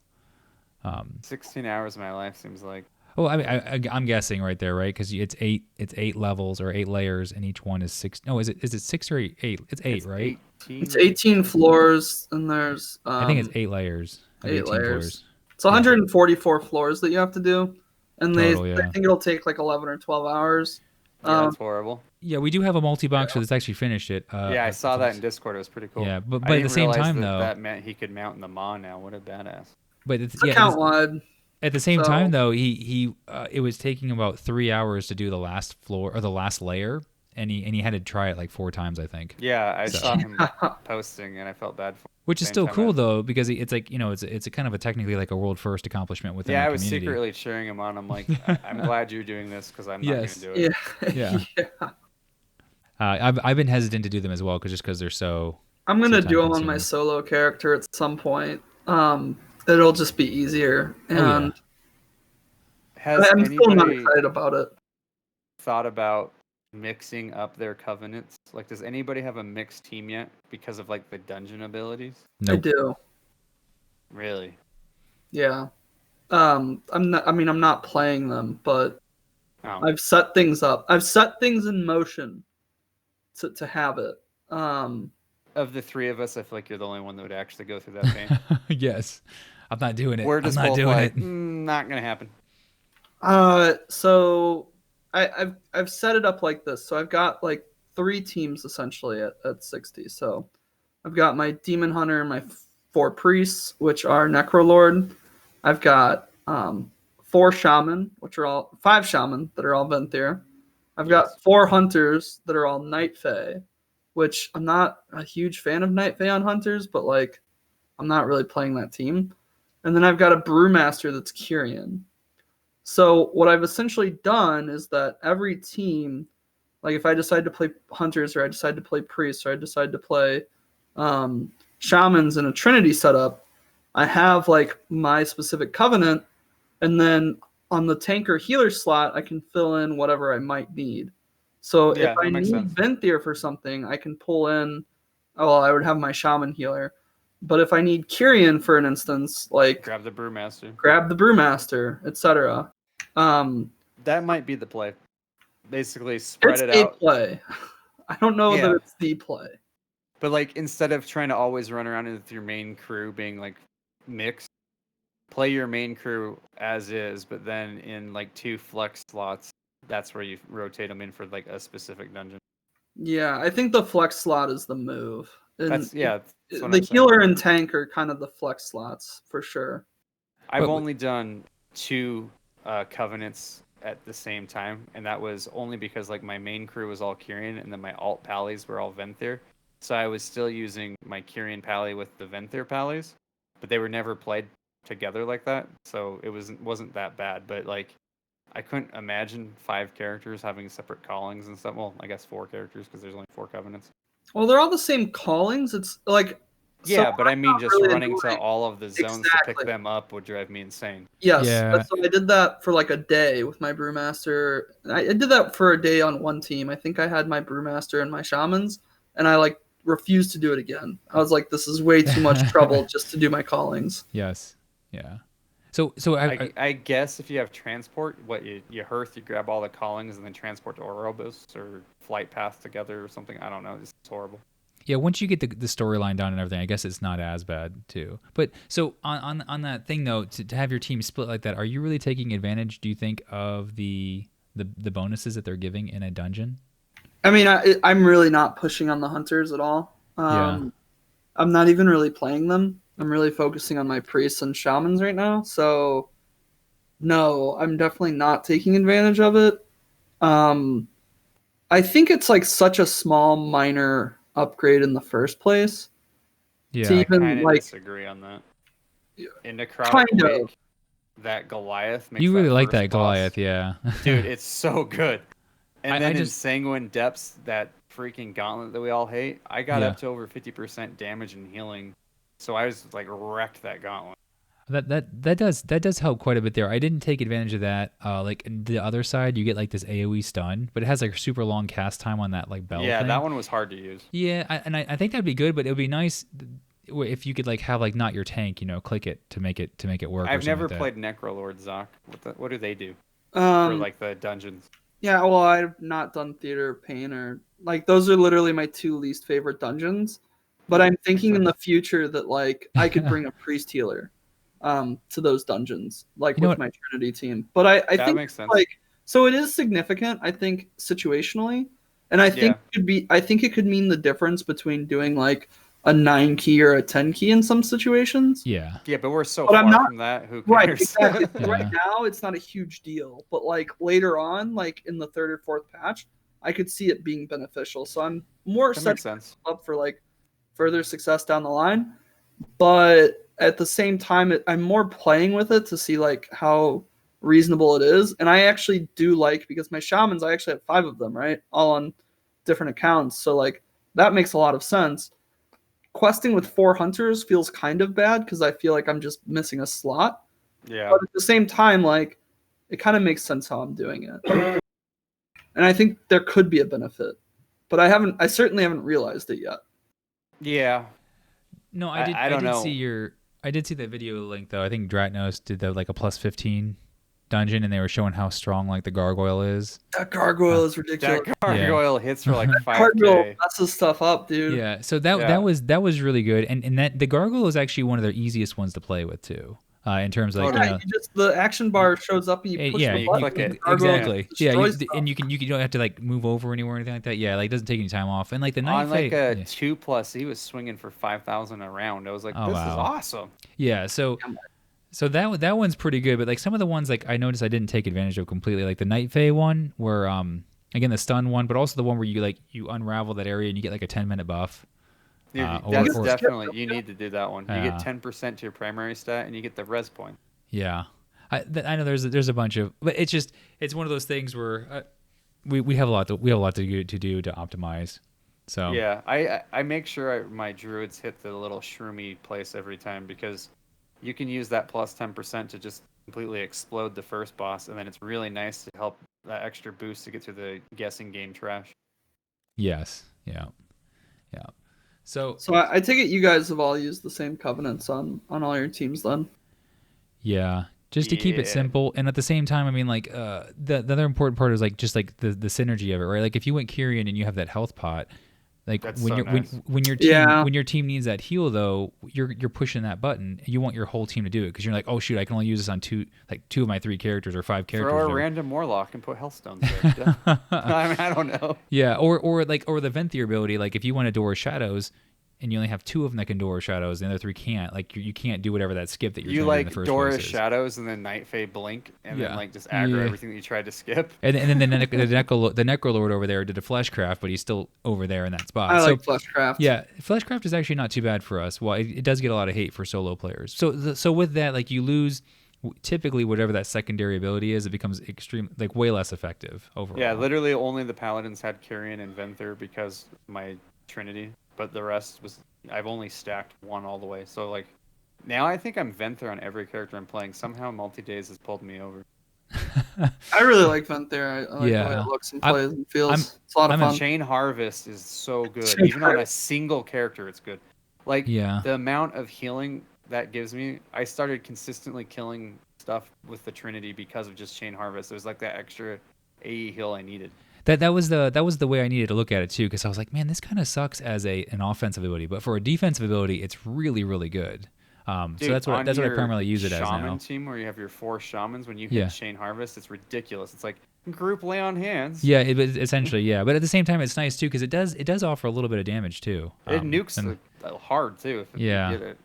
16 hours of my life seems like. Well, I mean, I'm guessing right there, right? Because it's 8 levels or 8 layers, and each one is 6. No, is it 6 or 8? It's 8, right? 18. It's 18 floors, and there's. I think it's 8 layers. 8 layers. It's 144 floors that you have to do, and I think it'll take like 11 or 12 hours. Yeah, that's horrible. Yeah, we do have a multi-boxer that's actually finished it. I saw that in Discord. It was pretty cool. Yeah, but at the same time, though, that meant he could mount in the Maw now. What a badass! But it's account wide. At the same time, though, it was taking about 3 hours to do the last floor or the last layer, and he had to try it like 4 times, I think. Yeah, I saw him posting, and I felt bad for him. Which is still cool though, because it's like, it's a kind of a technically like a world first accomplishment within the community. Yeah, I was secretly cheering him on. I'm like, I'm glad you're doing this because I'm not going to do it. Yeah. I've been hesitant to do them as well because they're so. I'm gonna do them on my solo character at some point. It'll just be easier, and I'm still not excited about it. Thought about mixing up their covenants? Like, does anybody have a mixed team yet because of like the dungeon abilities? Nope. I do. Really? Yeah. I'm not playing them, but I've set things up. I've set things in motion to have it. Of the 3 of us, I feel like you're the only one that would actually go through that pain. Yes. I'm not doing it. We're just I'm not doing it. Not gonna happen. So I've set it up like this. So I've got like 3 teams essentially at 60. So I've got my Demon Hunter and my 4 Priests, which are Necrolord. I've got 4 Shaman, which are all 5 Shaman that are all Venthyr. I've got 4 Hunters that are all Night Fae, which I'm not a huge fan of Night Fae on Hunters, but like I'm not really playing that team. And then I've got a Brewmaster that's Kyrian. So what I've essentially done is that every team, like if I decide to play Hunters or I decide to play Priests or I decide to play Shamans in a Trinity setup, I have like my specific covenant, and then on the tanker healer slot, I can fill in whatever I might need. So if I need Venthyr for something, I can pull in, I would have my Shaman healer. But if I need Kyrian, for an instance, like grab the Brewmaster, etc. That might be the play. Basically, spread it out. It's a play. I don't know that it's the play. But like, instead of trying to always run around with your main crew being like mixed, play your main crew as is, but then in like 2 flex slots, that's where you rotate them in for like a specific dungeon. Yeah, I think the flex slot is the move. That's the healer and tank are kind of the flex slots for sure. I've only done 2 covenants at the same time, and that was only because like my main crew was all Kyrian and then my alt pallies were all Venthyr. So I was still using my Kyrian pally with the Venthyr pallies, but they were never played together like that, so it wasn't that bad. But like, I couldn't imagine 5 characters having separate callings and stuff. Well, I guess 4 characters because there's only 4 covenants. Well, they're all the same callings. It's like but I mean, just really running to all of the zones to pick them up would drive me insane. Yes, so I did that for like a day with my Brewmaster. I did that for a day on one team. I think I had my Brewmaster and my Shamans, and I like refused to do it again. I was like, this is way too much trouble just to do my callings. Yes. Yeah. So I guess if you have transport, you hearth, you grab all the callings and then transport to Orobus or flight path together or something. I don't know. It's horrible. Yeah, once you get the storyline done and everything, I guess it's not as bad too. But so on that thing though, to have your team split like that, are you really taking advantage, do you think, of the bonuses that they're giving in a dungeon? I mean, I'm really not pushing on the Hunters at all. I'm not even really playing them. I'm really focusing on my Priests and Shamans right now. So no, I'm definitely not taking advantage of it. I think it's like such a small minor upgrade in the first place. Yeah, I kind of disagree on that. In Necrotic Wake, that Goliath makes you really like that boss. Goliath, yeah. Dude, it's so good. And then in Sanguine Depths, that freaking gauntlet that we all hate, I got up to over 50% damage and healing. So I was like wrecked that gauntlet. That does help quite a bit there. I didn't take advantage of that. Like the other side, you get like this AoE stun, but it has like a super long cast time on that like bell. Yeah, thing. That one was hard to use. Yeah, I think that'd be good, but it would be nice if you could like have like not your tank, click it to make it work. I've never played Necrolord, Zoc. What do they do for like the dungeons? Yeah, well, I've not done Theater of Pain or like those are literally my 2 least favorite dungeons. But I'm thinking in the future that like I could bring a priest healer. to those dungeons, like You know with what? my Trinity team. But I That think makes sense. like so it is significant, I think, situationally. And I think it could mean the difference between doing like a 9 key or a 10 key in some situations. Yeah. Yeah, but we're so But far I'm not- from that. Who cares? Right, exactly. Yeah. Right now, it's not a huge deal, but like later on, like in the 3rd or 4th patch, I could see it being beneficial. So I'm more That makes sense. up for like further success down the line. But at the same time, I'm more playing with it to see like how reasonable it is. And I actually do like, because my shamans, I actually have 5 of them, right? All on different accounts. So like that makes a lot of sense. Questing with 4 hunters feels kind of bad because I feel like I'm just missing a slot. Yeah. But at the same time, like it kind of makes sense how I'm doing it. And I think there could be a benefit. But I certainly haven't realized it yet. Yeah. No, I don't know. I did see that video link though. I think Dratnos did like a plus 15 dungeon, and they were showing how strong like the gargoyle is. That gargoyle is ridiculous. That gargoyle hits for like 5K. Gargoyle messes stuff up, dude. Yeah, so that was really good, and that the gargoyle is actually one of the easiest ones to play with too. In terms of like, the action bar shows up and you push the button. click it. Exactly. Yeah, and you don't have to like move over anywhere or anything like that. Yeah, like it doesn't take any time off. And like the night on like a 2+, he was swinging for 5,000 a round. I was like, this is awesome. Yeah, so that one's pretty good, but like some of the ones like I noticed I didn't take advantage of completely, like the Night Fae one, where again the stun one, but also the one where you unravel that area and you get like a 10-minute buff. That's definitely, you need to do that one. You get 10% to your primary stat, and you get the res point. Yeah, I know there's a bunch of, but it's one of those things where we have a lot to do to optimize. So yeah, I make sure my druids hit the little shroomy place every time, because you can use that plus 10% to just completely explode the first boss, and then it's really nice to help that extra boost to get through the guessing game trash. Yes. Yeah. So I take it you guys have all used the same covenants on all your teams then. Yeah, just to keep it simple, and at the same time, I mean, like the other important part is like just like the synergy of it, right? Like if you went Kyrian and you have that health pot, like when your team needs that heal though, you're pushing that button. You want your whole team to do it because you're like, oh shoot, I can only use this on two of my 3 characters or 5 characters. Throw a random warlock and put health stones there. I mean, I don't know. Yeah, or the Venthyr ability, like if you want to door shadows and you only have 2 of them that can door shadows, the other 3 can't. Like you can't do whatever that skip that you're trying to do in the first place. You like door shadows and then Night Fae blink and then like just aggro everything that you tried to skip. And then the Necrolord over there did a Fleshcraft, but he's still over there in that spot. I like Fleshcraft. Yeah, Fleshcraft is actually not too bad for us. Well, it does get a lot of hate for solo players. So with that, like you lose typically whatever that secondary ability is, it becomes way less effective overall. Yeah, literally only the Paladins had Kyrian and Venthyr because my Trinity. But the rest I've only stacked 1 all the way. So like now I think I'm Venthyr on every character I'm playing. Somehow Multi-Days has pulled me over. I really like Venthyr. I like the way it looks and plays and feels. It's a lot of fun. Chain Harvest is so good. Even on a single character, it's good. Like the amount of healing that gives me, I started consistently killing stuff with the Trinity because of just Chain Harvest. There's like that extra AE heal I needed. That was the way I needed to look at it too, because I was like, man, this kind of sucks as an offensive ability, but for a defensive ability, it's really, really good. Dude, so that's what I primarily use it as now. Shaman team where you have your 4 shamans, when you hit Chain Harvest, it's ridiculous. It's like group lay on hands. Yeah, essentially, yeah. But at the same time, it's nice too because it does offer a little bit of damage too. It nukes hard too. If you get it.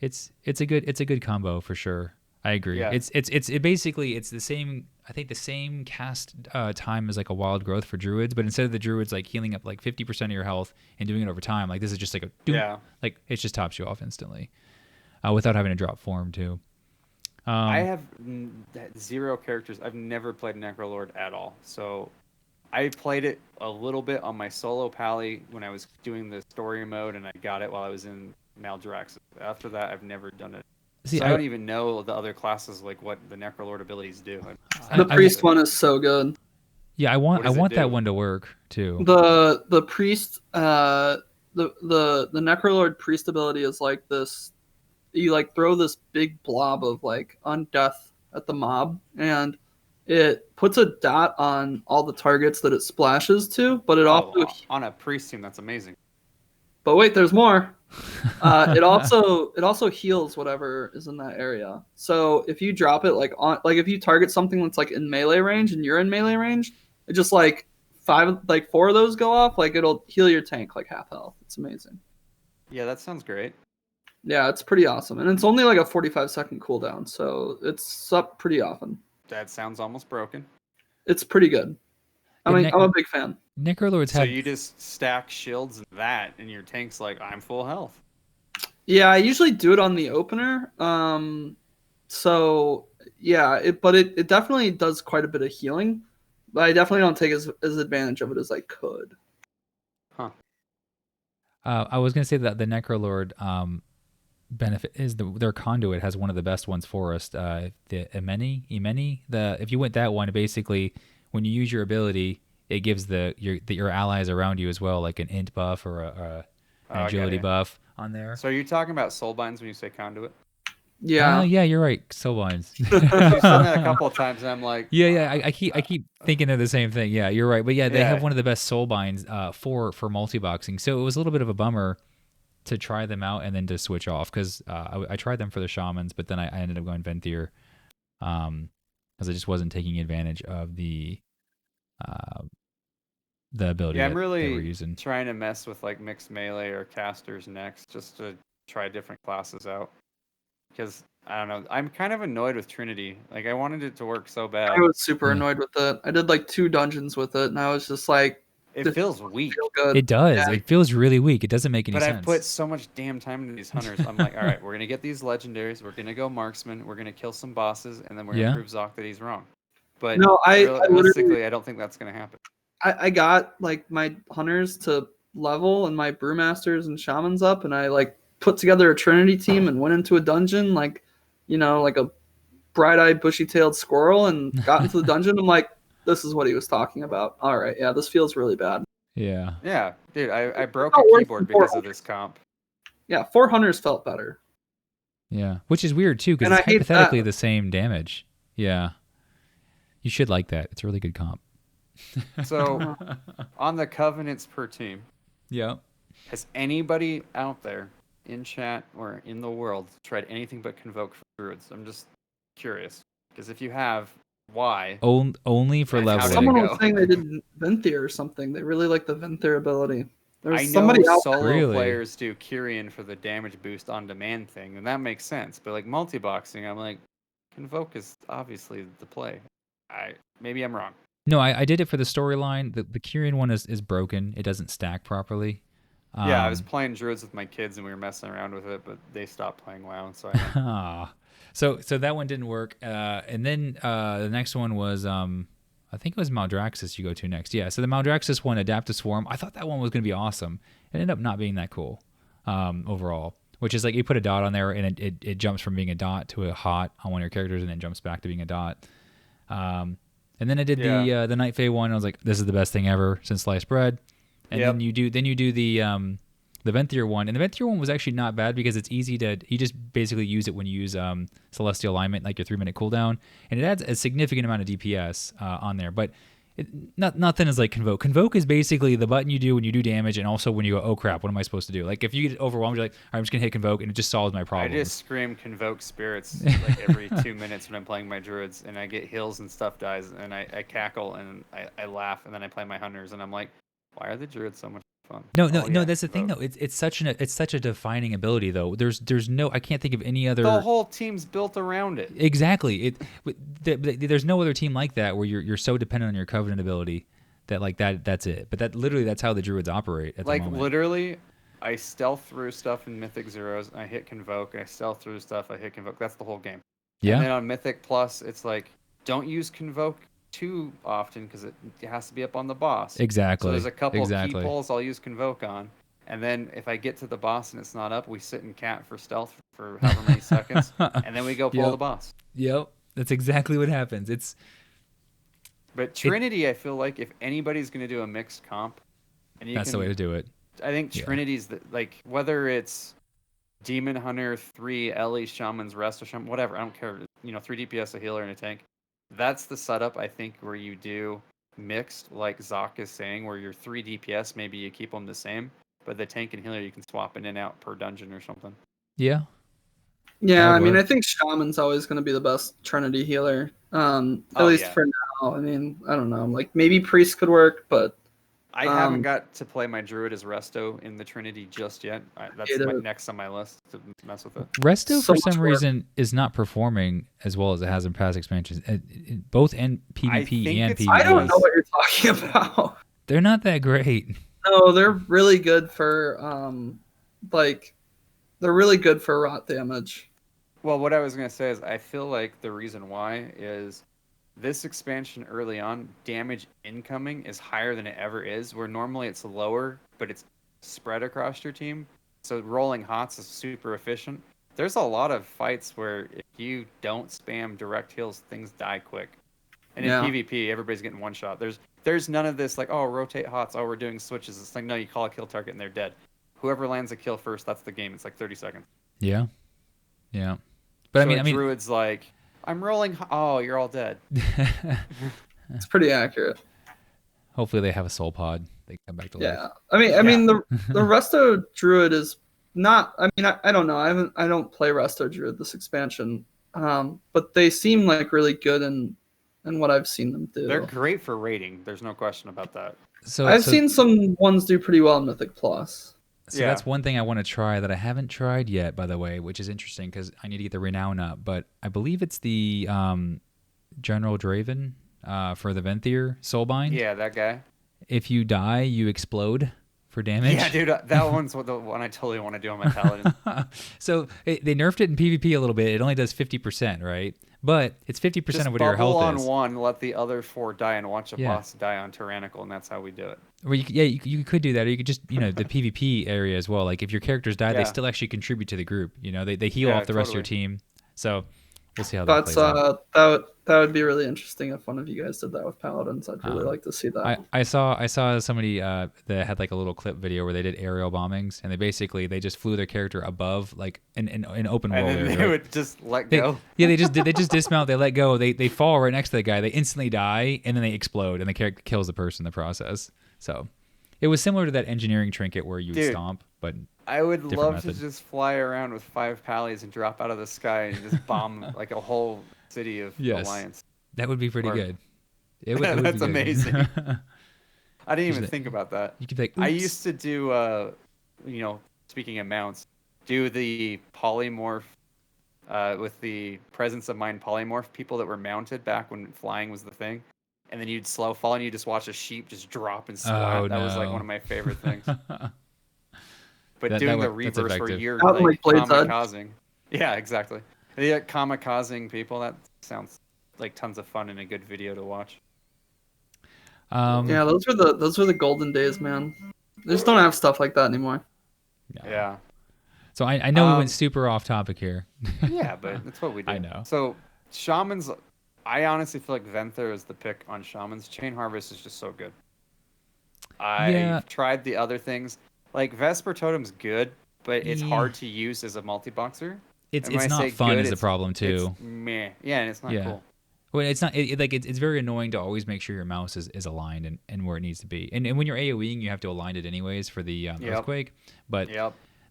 It's a good combo for sure. I agree. Yeah. It's the same. I think the same cast time as like a Wild Growth for druids, but instead of the druids like healing up like 50% of your health and doing it over time, like this is just like like it just tops you off instantly, without having to drop form too. I have 0 characters. I've never played Necrolord at all, so I played it a little bit on my solo pally when I was doing the story mode, and I got it while I was in Maldraxxus. After that, I've never done it. See, so I don't even know the other classes, like what the Necrolord abilities do. The priest one is so good. Yeah, I want that one to work too. The priest, the Necrolord priest ability is like this. You like throw this big blob of like undeath at the mob, and it puts a dot on all the targets that it splashes to. But it also on a priest team, that's amazing. But wait, there's more. It also heals whatever is in that area. So if you drop it if you target something that's like in melee range and you're in melee range, it just like four of those go off. Like it'll heal your tank like half health. It's amazing. Yeah, that sounds great. Yeah, it's pretty awesome, and it's only like a 45-second cooldown, so it's up pretty often. That sounds almost broken. It's pretty good. I'm a big fan. Necrolords so you just stack shields and that, and your tank's like, I'm full health. Yeah, I usually do it on the opener. So yeah, it definitely does quite a bit of healing, but I definitely don't take as advantage of it as I could. Huh. I was gonna say that the Necrolord benefit is their conduit has one of the best ones for us. The Imeni. If you went that one, basically when you use your ability, it gives your allies around you as well, like an int buff or an agility buff on there. So are you talking about soulbinds when you say conduit? Yeah. Yeah, you're right. Soulbinds. You've said that a couple of times, and I'm like, yeah. I keep thinking of the same thing. Yeah, you're right. But yeah, they have one of the best soulbinds for multiboxing. So it was a little bit of a bummer to try them out and then to switch off because I tried them for the shamans, but then I ended up going Venthyr because I just wasn't taking advantage of the ability. Yeah, I'm they were really using. trying to mess with like mixed melee or casters next, just to try different classes out. Because I don't know, I'm kind of annoyed with Trinity. Like I wanted it to work so bad. I was super annoyed with it. I did like 2 dungeons with it, and I was just like, it feels weak. Good. It does. Yeah. It feels really weak. It doesn't make any sense. But I put so much damn time into these hunters. I'm like, all right, we're gonna get these legendaries. We're gonna go marksman. We're gonna kill some bosses, and then we're gonna prove Zoc that he's wrong. But no, realistically, I don't think that's gonna happen. I got like my hunters to level and my brewmasters and shamans up, and I like put together a Trinity team and went into a dungeon like a bright-eyed, bushy-tailed squirrel and got into the dungeon. I'm like, this is what he was talking about. All right, yeah, this feels really bad. Yeah. Yeah, dude, I broke a keyboard because of this comp. Yeah, 4 hunters felt better. Yeah, which is weird too because it's hypothetically the same damage. Yeah. You should like that. It's a really good comp. So, on the covenants per team. Yeah. Has anybody out there in chat or in the world tried anything but convoke for druids? I'm just curious because if you have, why? Only for leveling. Someone was saying they did Venthyr or something. They really like the Venthyr ability. I know solo players do Kyrian for the damage boost on demand thing, and that makes sense. But like multi-boxing, I'm like, convoke is obviously the play. Maybe I'm wrong. No, I did it for the storyline. The Kyrian one is broken. It doesn't stack properly. Yeah, I was playing druids with my kids and we were messing around with it, but they stopped playing WoW, so So that one didn't work. And then the next one was I think it was Maldraxxus you go to next. Yeah, so the Maldraxxus one, Adapt to Swarm, I thought that one was going to be awesome. It ended up not being that cool overall, which is like you put a dot on there and it jumps from being a dot to a hot on one of your characters and then jumps back to being a dot. And then I did the Night Fae one. I was like, this is the best thing ever since sliced bread. And then you do the Venthyr one, and the Venthyr one was actually not bad because it's easy to you just basically use it when you use Celestial Alignment, like your 3-minute cooldown, and it adds a significant amount of DPS on there. But nothing is like Convoke. Convoke is basically the button you do when you do damage, and also when you go, oh crap, what am I supposed to do? Like if you get overwhelmed, you're like, all right, I'm just gonna hit Convoke, and it just solves my problem. I just scream Convoke Spirits like every 2 minutes when I'm playing my druids, and I get heals and stuff dies, and I cackle and I laugh, and then I play my hunters, and I'm like, why are the druids so much fun? No, that's the thing though. It's such a defining ability though. There's no, I can't think of any other. The whole team's built around it. Exactly. There's no other team like that where you're so dependent on your Covenant ability that like that's it. But that's how the druids operate at the moment. Literally, I stealth through stuff in Mythic Zeros. I hit Convoke. I stealth through stuff. I hit Convoke. That's the whole game. Yeah. And then on Mythic Plus, it's like don't use Convoke too often because it has to be up on the boss. Exactly. So there's a couple of key pulls I'll use Convoke on, and then if I get to the boss and it's not up, we sit in cat for stealth for however many seconds, and then we go pull the boss. Yep, that's exactly what happens. But Trinity, I feel like if anybody's going to do a mixed comp, and that's the way to do it. I think Trinity's like whether it's Demon Hunter, 3 Ellie, Shamans, Resto Shaman, whatever. I don't care. 3 DPS, a healer, and a tank. That's the setup, I think, where you do mixed, like Zoc is saying, where your 3 DPS, maybe you keep them the same, but the tank and healer you can swap in and out per dungeon or something. Yeah. Yeah, I mean, I think Shaman's always going to be the best Trinity healer. At least for now. I mean, I don't know. Like, maybe Priest could work, but... I haven't got to play my Druid as Resto in the Trinity just yet. That's next on my list to mess with it. Resto, for some reason, is not performing as well as it has in past expansions. Both in PvP and PvE. I don't know what you're talking about. They're not that great. No, they're really good for, they're really good for rot damage. Well, what I was going to say is I feel like the reason why is this expansion early on, damage incoming is higher than it ever is, where normally it's lower, but it's spread across your team. So rolling hots is super efficient. There's a lot of fights where if you don't spam direct heals, things die quick. And in PvP, everybody's getting one shot. There's none of this like, oh, rotate hots, oh, we're doing switches. It's like, no, you call a kill target and they're dead. Whoever lands a kill first, that's the game. It's like 30 seconds. Yeah. Yeah. But so I mean, Druid's like, I'm rolling. Oh, you're all dead. It's pretty accurate. Hopefully, they have a soul pod. They come back to life. Yeah, I mean, the Resto Druid is not. I mean, I don't know. I don't play Resto Druid this expansion, but they seem like really good in what I've seen them do. They're great for raiding. There's no question about that. So I've seen some ones do pretty well in Mythic Plus. So that's one thing I want to try that I haven't tried yet, by the way, which is interesting because I need to get the renown up. But I believe it's the General Draven for the Venthyr Soulbind. Yeah, that guy. If you die, you explode for damage. Yeah, dude, that one's the one I totally want to do on my Paladin. So they nerfed it in PvP a little bit. It only does 50%, right? But it's 50% of what your health is. Just bubble on one, let the other 4 die, and watch a boss die on Tyrannical, and that's how we do it. Or you could do that, or you could just, the PvP area as well. Like, if your characters die, they still actually contribute to the group. They heal off the rest of your team. So we'll see how that plays out. That would be really interesting if one of you guys did that with Paladins. I'd really like to see that. I saw somebody that had like a little clip video where they did aerial bombings, and they just flew their character above like an open world area. And then they would just let go. They just dismount, they let go, they fall right next to the guy, they instantly die, and then they explode, and the character kills the person in the process. So it was similar to that engineering trinket where you would stomp, but I would love to just fly around with 5 pallies and drop out of the sky and just bomb like a whole city of Alliance. That would be pretty good. It would That's be good. amazing. I didn't even think about that. You could be like, I used to do, speaking of mounts, do the polymorph with the presence of mind polymorph people that were mounted back when flying was the thing. And then you'd slow fall and you just watch a sheep just drop and splat. That was like one of my favorite things. But doing the reverse where you're like kamikazing. Yeah, exactly. The kamikazing people, that sounds like tons of fun and a good video to watch. Yeah, those were the golden days, man. They just don't have stuff like that anymore. No. Yeah. So I know we went super off topic here. Yeah, but that's what we do. I know. So Shamans, I honestly feel like Venthyr is the pick on Shamans. Chain Harvest is just so good. I've tried the other things. Like Vesper Totem's good, but it's hard to use as a multi-boxer. It's not fun is the problem too. It's meh. Yeah, and it's not cool. Well, it's not it's very annoying to always make sure your mouse is aligned and where it needs to be. And when you're AoEing, you have to align it anyways for the earthquake. But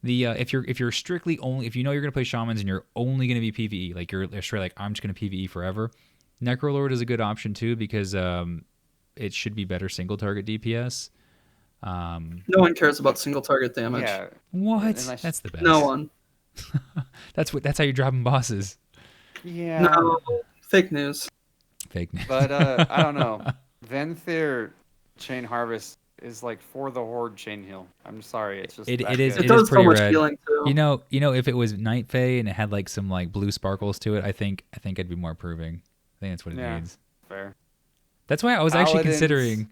the if you're strictly only if you know you're gonna play shamans and you're only gonna be PvE, like you're straight like I'm just gonna PvE forever. Necrolord is a good option too because it should be better single target DPS. No one cares about single target damage. Yeah. What? That's the best. No one. That's how you're dropping bosses. Yeah. No. Fake news. Fake news. But I don't know. Venthyr Chain Harvest is like for the Horde Chain Heal. I'm sorry, it's just it does pretty so much red. healing too. You know, if it was Night Fae and it had like some like blue sparkles to it, I think it'd be more approving. I think that's what it needs. Fair. That's why I was actually considering.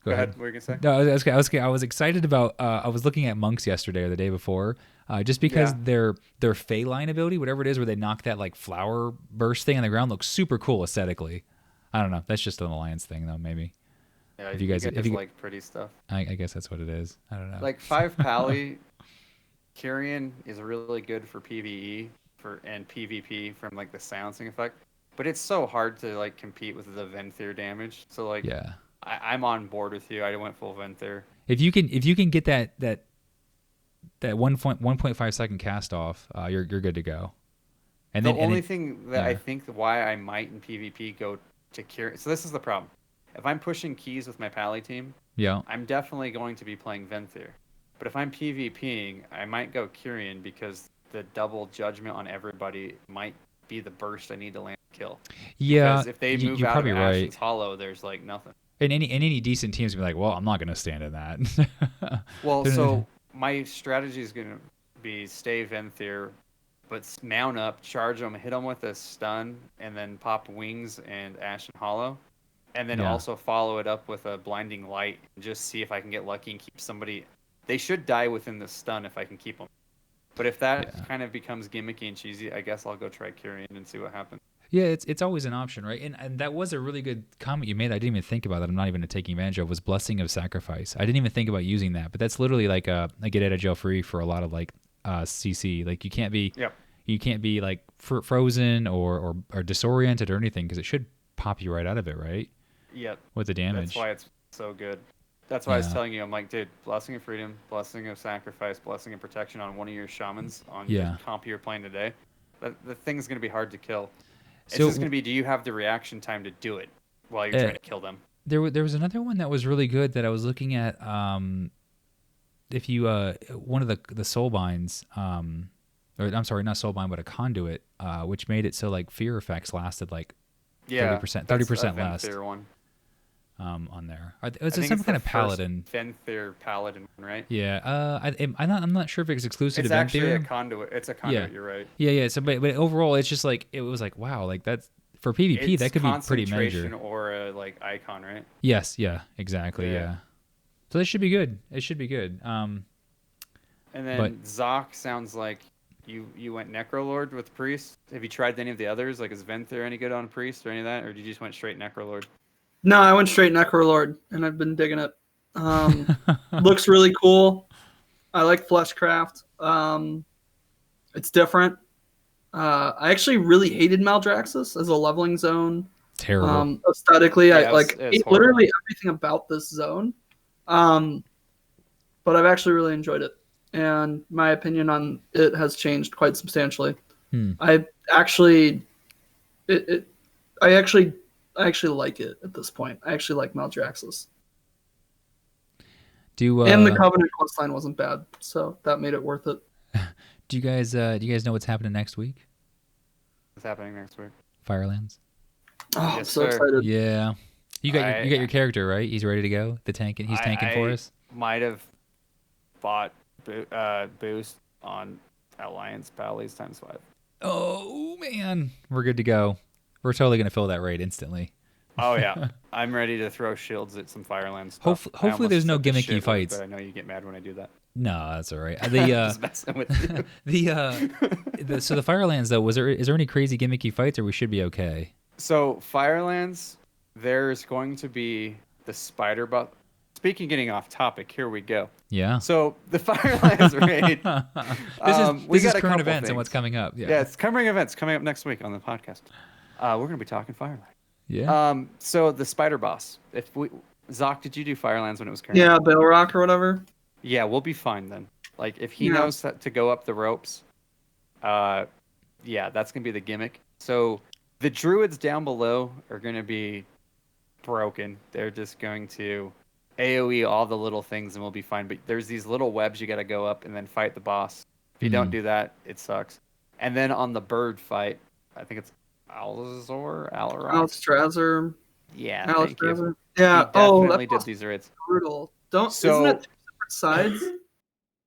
Go ahead. What were you gonna say? No, I was excited about. I was looking at monks yesterday or the day before, just because their Fey line ability, whatever it is, where they knock that like flower burst thing on the ground, looks super cool aesthetically. I don't know. That's just an alliance thing, though. Maybe. Yeah, if you like pretty stuff. I guess that's what it is. I don't know. Like 5 Pally, Kyrian is really good for PvE and PvP from like the silencing effect, but it's so hard to like compete with the Venthyr damage. So like I'm on board with you. I went full Venthyr. If you can get that 1.5 second cast off, you're good to go. And the then only thing that I think why I might in PvP go to Kyrian. So this is the problem. If I'm pushing keys with my Pally team, I'm definitely going to be playing Venthyr. But if I'm PvPing, I might go Kyrian because the double judgment on everybody might be the burst I need to land a kill. Yeah, because if they move out of Ashen's Hollow, there's like nothing. And any decent teams be like, well, I'm not going to stand in that. Well, so my strategy is going to be stay Venthyr, but mount up, charge them, hit them with a stun, and then pop wings and Ashen Hollow. And then also follow it up with a blinding light and just see if I can get lucky and keep somebody. They should die within the stun if I can keep them. But if that kind of becomes gimmicky and cheesy, I guess I'll go try Kyrian and see what happens. Yeah, it's always an option, right? And that was a really good comment you made. I didn't even think about that. I'm not even taking advantage of. Was Blessing of Sacrifice. I didn't even think about using that, but that's literally like a get out of jail free for a lot of like CC. Like you can't be like frozen or disoriented or anything because it should pop you right out of it, right? Yep. With the damage. That's why it's so good. That's why I was telling you. I'm like, dude, Blessing of Freedom, Blessing of Sacrifice, Blessing of Protection on one of your shamans on the comp you're playing today. The thing's gonna be hard to kill. It's just going to be, do you have the reaction time to do it while you're trying to kill them? There was another one that was really good that I was looking at. If you, one of the soul binds, or I'm sorry, not soul bind, but a conduit, which made it so like fear effects lasted like 30% less. One. On there. It's some kind of paladin. Venthyr paladin, right? Yeah. I'm not sure if it's exclusive to Venthyr. It's actually a conduit. It's a conduit. You're right. Yeah. So, but overall, it's just like it was like wow, like that's for PvP that could be pretty major. Or a like icon, right? Yes. Yeah. Exactly. Yeah. So that should be good. It should be good. And then Zoc sounds like you went Necrolord with Priest. Have you tried any of the others? Like is Venthyr any good on Priest or any of that, or did you just went straight Necrolord? No, I went straight Necrolord, and I've been digging it. Looks really cool. I like Fleshcraft. It's different. I actually really hated Maldraxxus as a leveling zone. Terrible. Aesthetically, I literally everything about this zone. But I've actually really enjoyed it, and my opinion on it has changed quite substantially. I actually like it at this point. I actually like Maldraxxus. And the Covenant questline wasn't bad, so that made it worth it. Do you guys know what's happening next week? What's happening next week? Firelands. Oh, I'm so excited. Yeah. You got your character, right? He's ready to go. He's tanking for us. Might have bought boost on Alliance Pallies ×5. Oh man, we're good to go. We're totally gonna fill that raid instantly. Oh yeah, I'm ready to throw shields at some Firelands stuff. Hopefully there's no gimmicky fights. But I know you get mad when I do that. No, that's all right. Just messing with you. So the Firelands though, is there any crazy gimmicky fights, or we should be okay? So Firelands, there's going to be the spider buff. Speaking of getting off topic, here we go. Yeah. So the Firelands raid. This is current events and what's coming up. Yeah, it's current events coming up next week on the podcast. We're going to be talking Firelands. Yeah. So the spider boss. Zoc, did you do Firelands when it was current? Yeah, Balerock or whatever. Yeah, we'll be fine then. Like if he knows to go up the ropes, that's gonna be the gimmick. So the druids down below are gonna be broken. They're just going to AoE all the little things and we'll be fine. But there's these little webs you gotta go up and then fight the boss. If you don't do that, it sucks. And then on the bird fight, I think it's Alstrazor. Yeah, Alstrazor. Yeah. Definitely did these raids. Brutal. Isn't it two different sides?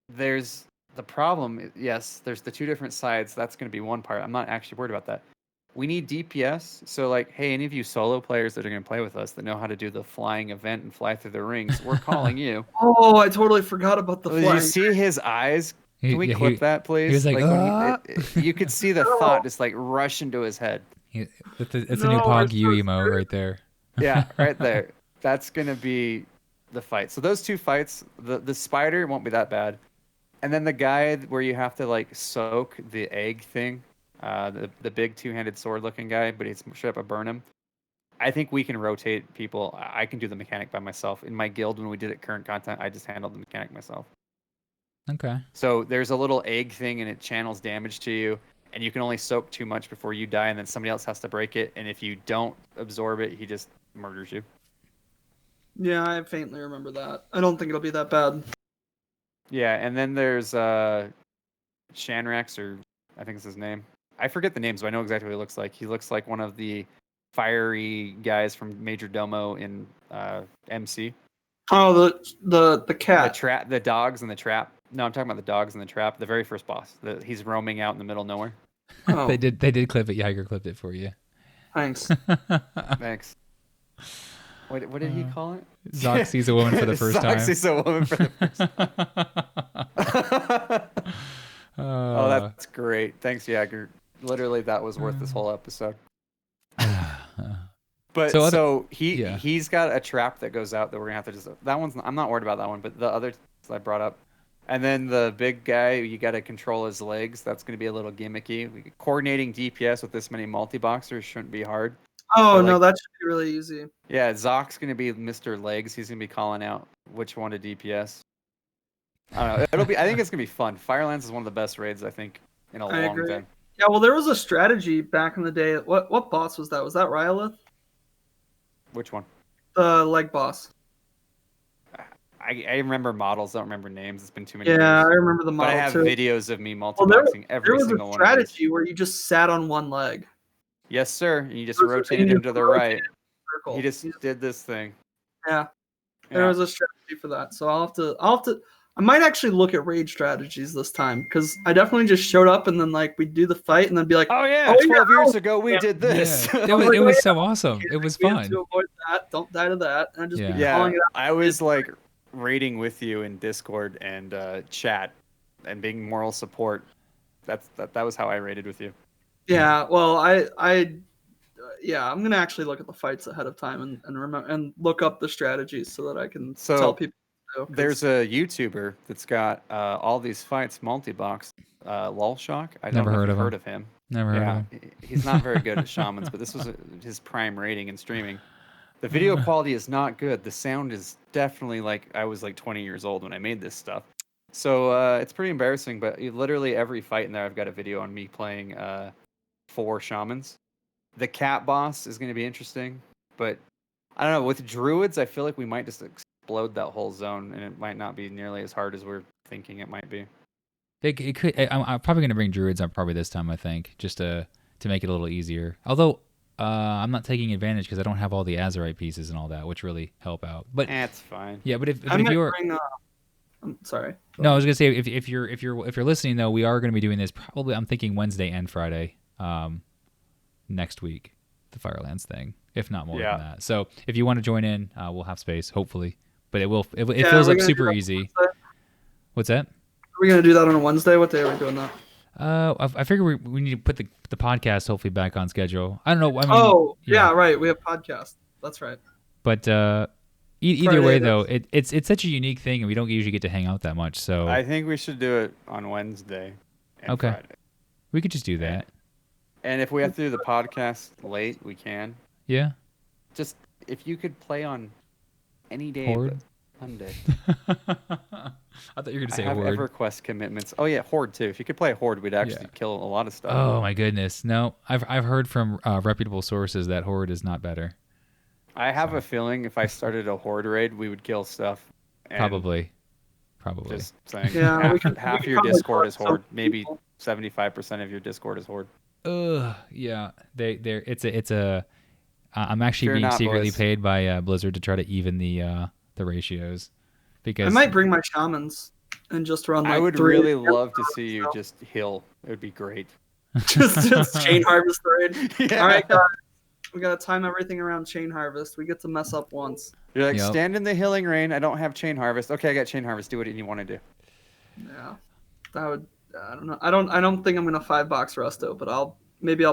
There's the problem. Yes, there's the two different sides. That's going to be one part. I'm not actually worried about that. We need DPS. So like, hey, any of you solo players that are going to play with us that know how to do the flying event and fly through the rings, we're calling you. Oh, I totally forgot about the flying. Did you see his eyes? Can we clip that, please? He was like you could see the thought just like rush into his head. It's a new Pog U emote right there. Yeah, right there. That's going to be the fight. So those two fights, the spider won't be that bad. And then the guy where you have to like soak the egg thing, the big two-handed sword looking guy, but he's straight up a burn him. I think we can rotate people. I can do the mechanic by myself. In my guild, when we did it current content, I just handled the mechanic myself. Okay. So there's a little egg thing, and it channels damage to you, and you can only soak too much before you die, and then somebody else has to break it. And if you don't absorb it, he just murders you. Yeah, I faintly remember that. I don't think it'll be that bad. Yeah, and then there's Shanrax, or I think it's his name. I forget the names, but I know exactly what he looks like. He looks like one of the fiery guys from Major Domo in MC. Oh, the cat. The dogs in the trap. No, I'm talking about the dogs in the trap. The very first boss. He's roaming out in the middle of nowhere. Oh. They did clip it. Yager clipped it for you. Thanks. Thanks. What did he call it? Zox sees a woman for the first time. Zox sees a woman for the first time. Oh, that's great. Thanks, Yager. Literally, that was worth this whole episode. But so he's got a trap that goes out that we're gonna have to just. That one's. I'm not worried about that one, but the other I brought up, and then the big guy, you got to control his legs. That's gonna be a little gimmicky. Coordinating DPS with this many multi-boxers shouldn't be hard. Oh, no, that should be really easy. Yeah, Zock's going to be Mr. Legs. He's going to be calling out which one to DPS. I don't know. I think it's going to be fun. Firelands is one of the best raids, I think, in a long time. Yeah, well, there was a strategy back in the day. What boss was that? Was that Rylith? Which one? The leg boss. I remember models. I don't remember names. It's been too many years. Yeah, I remember the model, but I have too. videos of me multi-boxing every single one. There was a strategy where you just sat on one leg. Yes, sir. And you just rotated him to the right. He just did this thing. Yeah. There was a strategy for that. So I'll have to I might actually look at raid strategies this time, because I definitely just showed up and then we'd do the fight and then be like, oh yeah, 12 years ago we did this. Yeah. It was so awesome. It was fun. To avoid that, don't die to that, and just be calling it out. I was like raiding with you in Discord and chat and being moral support. That was how I raided with you. Yeah, well, I'm gonna actually look at the fights ahead of time and remember and look up the strategies so that I can tell people. There's a YouTuber that's got all these fights multi-box. Lulshock. I never heard of him. Never heard of him. He's not very good at shamans, but this was his prime rating and streaming. The video quality is not good. The sound is definitely like I was like 20 years old when I made this stuff. So it's pretty embarrassing, but literally every fight in there, I've got a video on me playing 4 shamans. The cat boss is going to be interesting, but I don't know. With druids, I feel like we might just explode that whole zone, and it might not be nearly as hard as we're thinking it might be. It could. I'm probably going to bring druids up probably this time, I think, just to make it a little easier. Although I'm not taking advantage because I don't have all the Azurite pieces and all that, which really help out. But that's fine. Yeah, but if you're I'm sorry. No, I was gonna say if you're listening though, we are gonna be doing this probably. I'm thinking Wednesday and Friday, next week, the Firelands thing, if not more than that. So if you want to join in, we'll have space hopefully, but it feels like super easy. What's that? Are we gonna do that on a Wednesday? What day are we doing that? I figure we need to put the podcast hopefully back on schedule. I don't know. I mean, right. We have podcast. That's right. But either way, though, it's such a unique thing, and we don't usually get to hang out that much. So I think we should do it on Wednesday and Friday. We could just do that. And if we have to do the podcast late, we can. Yeah. Just if you could play on any day Horde? but Monday. I thought you were going to say I have Horde. EverQuest commitments. Oh yeah, Horde too. If you could play Horde, we'd actually kill a lot of stuff. Oh my goodness. No, I've heard from reputable sources that Horde is not better. I have a feeling if I started a Horde raid, we would kill stuff. Probably. Just saying. Yeah, half your Discord is Horde. Maybe 75% of your Discord is Horde. Yeah. I'm actually being secretly paid by Blizzard to try to even the ratios, because I might bring my shamans and just run. I would really love to see you just heal. It would be great. just chain harvest raid. Yeah. All right, guys. We gotta time everything around chain harvest. We get to mess up once. You're like, stand in the healing rain. I don't have chain harvest. Okay, I got chain harvest. Do what you want to do. Yeah, that would. I don't know. I don't think I'm gonna 5-box resto, but I'll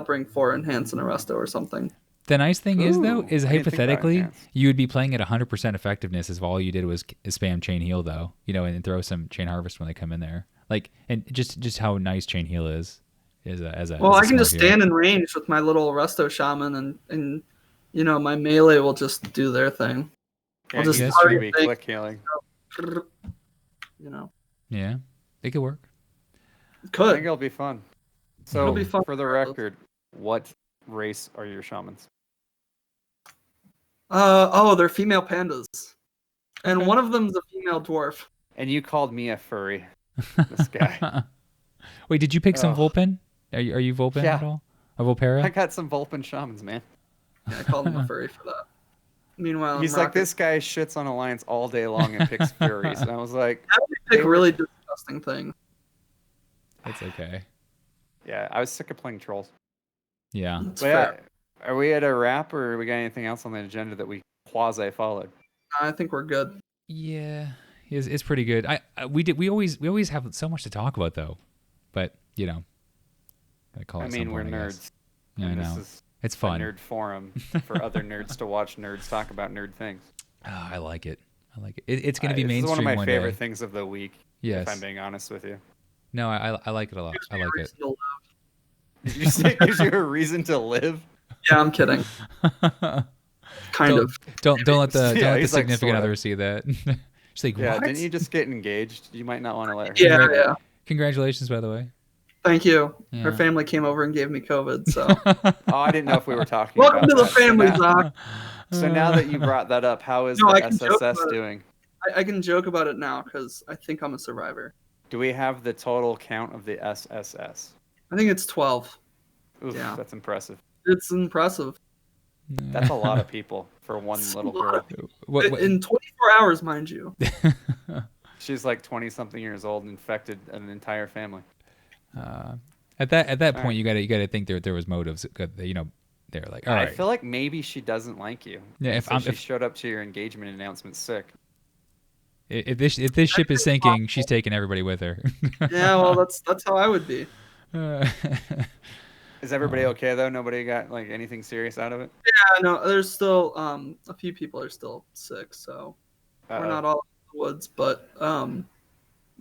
bring 4 enhance and a resto or something. The nice thing is hypothetically you would be playing at 100% effectiveness if all you did was spam chain heal though, and throw some chain harvest when they come in there. Like, and just how nice chain heal is. I can just stand in range with my little resto shaman and my melee will just do their thing. Yeah, I'll just he's target be things, click healing. Yeah, it could work. I Could. think it'll be fun. So, It'll be fun for the record, what race are your shamans? They're female pandas. And one of them's a female dwarf. And you called me a furry. This guy. Wait, did you pick some Vulpin? Are you Vulpin at all? A Vulpera? I got some Vulpin shamans, man. Yeah, I called him a furry for that. Meanwhile, he's like, this guy shits on Alliance all day long and picks furries. And I was like, I pick really disgusting things. It's okay. Yeah, I was sick of playing trolls. Yeah. It's fair. Are we at a wrap, or we got anything else on the agenda that we quasi followed? I think we're good. Yeah, it's pretty good. We always have so much to talk about though, but gotta call it. We're nerds. Yeah, I know. It's fun. A nerd forum for other nerds to watch nerds talk about nerd things. Oh, I like it. It's going to be mainstream. It's one of my favorite day. things of the week. Yes. If I'm being honest with you. No, I like it a lot. I like it. Did you say it gives you a reason to live? Yeah, I'm kidding. Kind of. Don't let the significant like, other see that. She's like, yeah, what? didn't you just get engaged? You might not want to let her. Yeah. Congratulations, by the way. Thank you. Yeah. Her family came over and gave me COVID, so. I didn't know if we were talking Welcome about to the that. family, Zach. So now that you brought that up, how is the SSS doing? I can joke about it now because I think I'm a survivor. Do we have the total count of the SSS? I think it's 12. Oof, yeah. That's impressive. It's impressive. That's a lot of people for one little girl. In 24 hours, mind you. She's like 20-something years old and infected an entire family. At that point, you gotta think there was motives. They're like, all right. I feel like maybe she doesn't like you. Yeah, if she showed up to your engagement announcement sick. If this ship is sinking, she's taking everybody with her. Yeah, well, that's how I would be. Is everybody okay though? Nobody got like anything serious out of it? Yeah, no. There's still a few people are still sick, so we're not all in the woods. But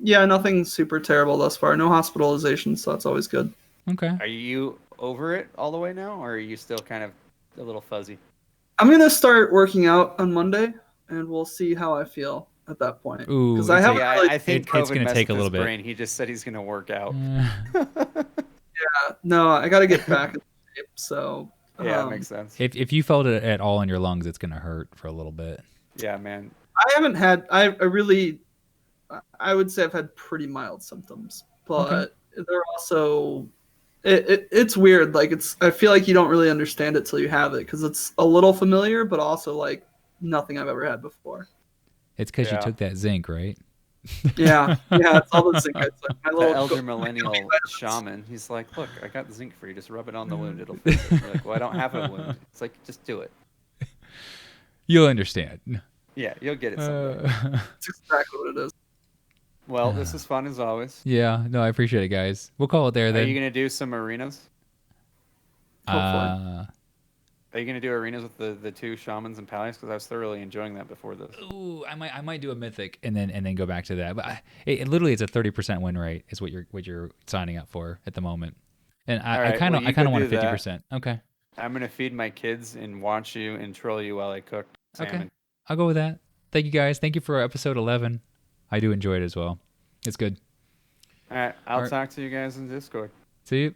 yeah, nothing super terrible thus far. No hospitalizations, so that's always good. Okay. Are you over it all the way now, or are you still kind of a little fuzzy? I'm gonna start working out on Monday, and we'll see how I feel at that point. Ooh, because I think it's going to take a little bit. Brain. He just said he's going to work out. Yeah, no, I got to get back in shape. So yeah, it makes sense. If you felt it at all in your lungs, it's going to hurt for a little bit. Yeah, man. I haven't had. I would say I've had pretty mild symptoms, but they're also. It's weird. Like I feel like you don't really understand it till you have it because it's a little familiar, but also like nothing I've ever had before. It's because you took that zinc, right? Yeah, it's all the zinc. It's like my little elder millennial shaman. He's like, look, I got the zinc for you. Just rub it on the wound. It'll fix it. You're like, well, I don't have a wound. It's like, just do it. You'll understand. Yeah, you'll get it someday. That's exactly what it is. Well, this is fun as always. Yeah, no, I appreciate it, guys. We'll call it there then. Are you going to do some arenas? Hopefully. Are you going to do arenas with the two shamans and pallies? Because I was thoroughly enjoying that before this. Ooh, I might do a mythic and then go back to that. But it literally it's a 30% win rate is what you're signing up for at the moment. And I kind of want a 50%. Okay. I'm going to feed my kids and watch you and troll you while I cook salmon. Okay. I'll go with that. Thank you guys. Thank you for episode 11. I do enjoy it as well. It's good. All right. I'll talk to you guys in Discord. See you.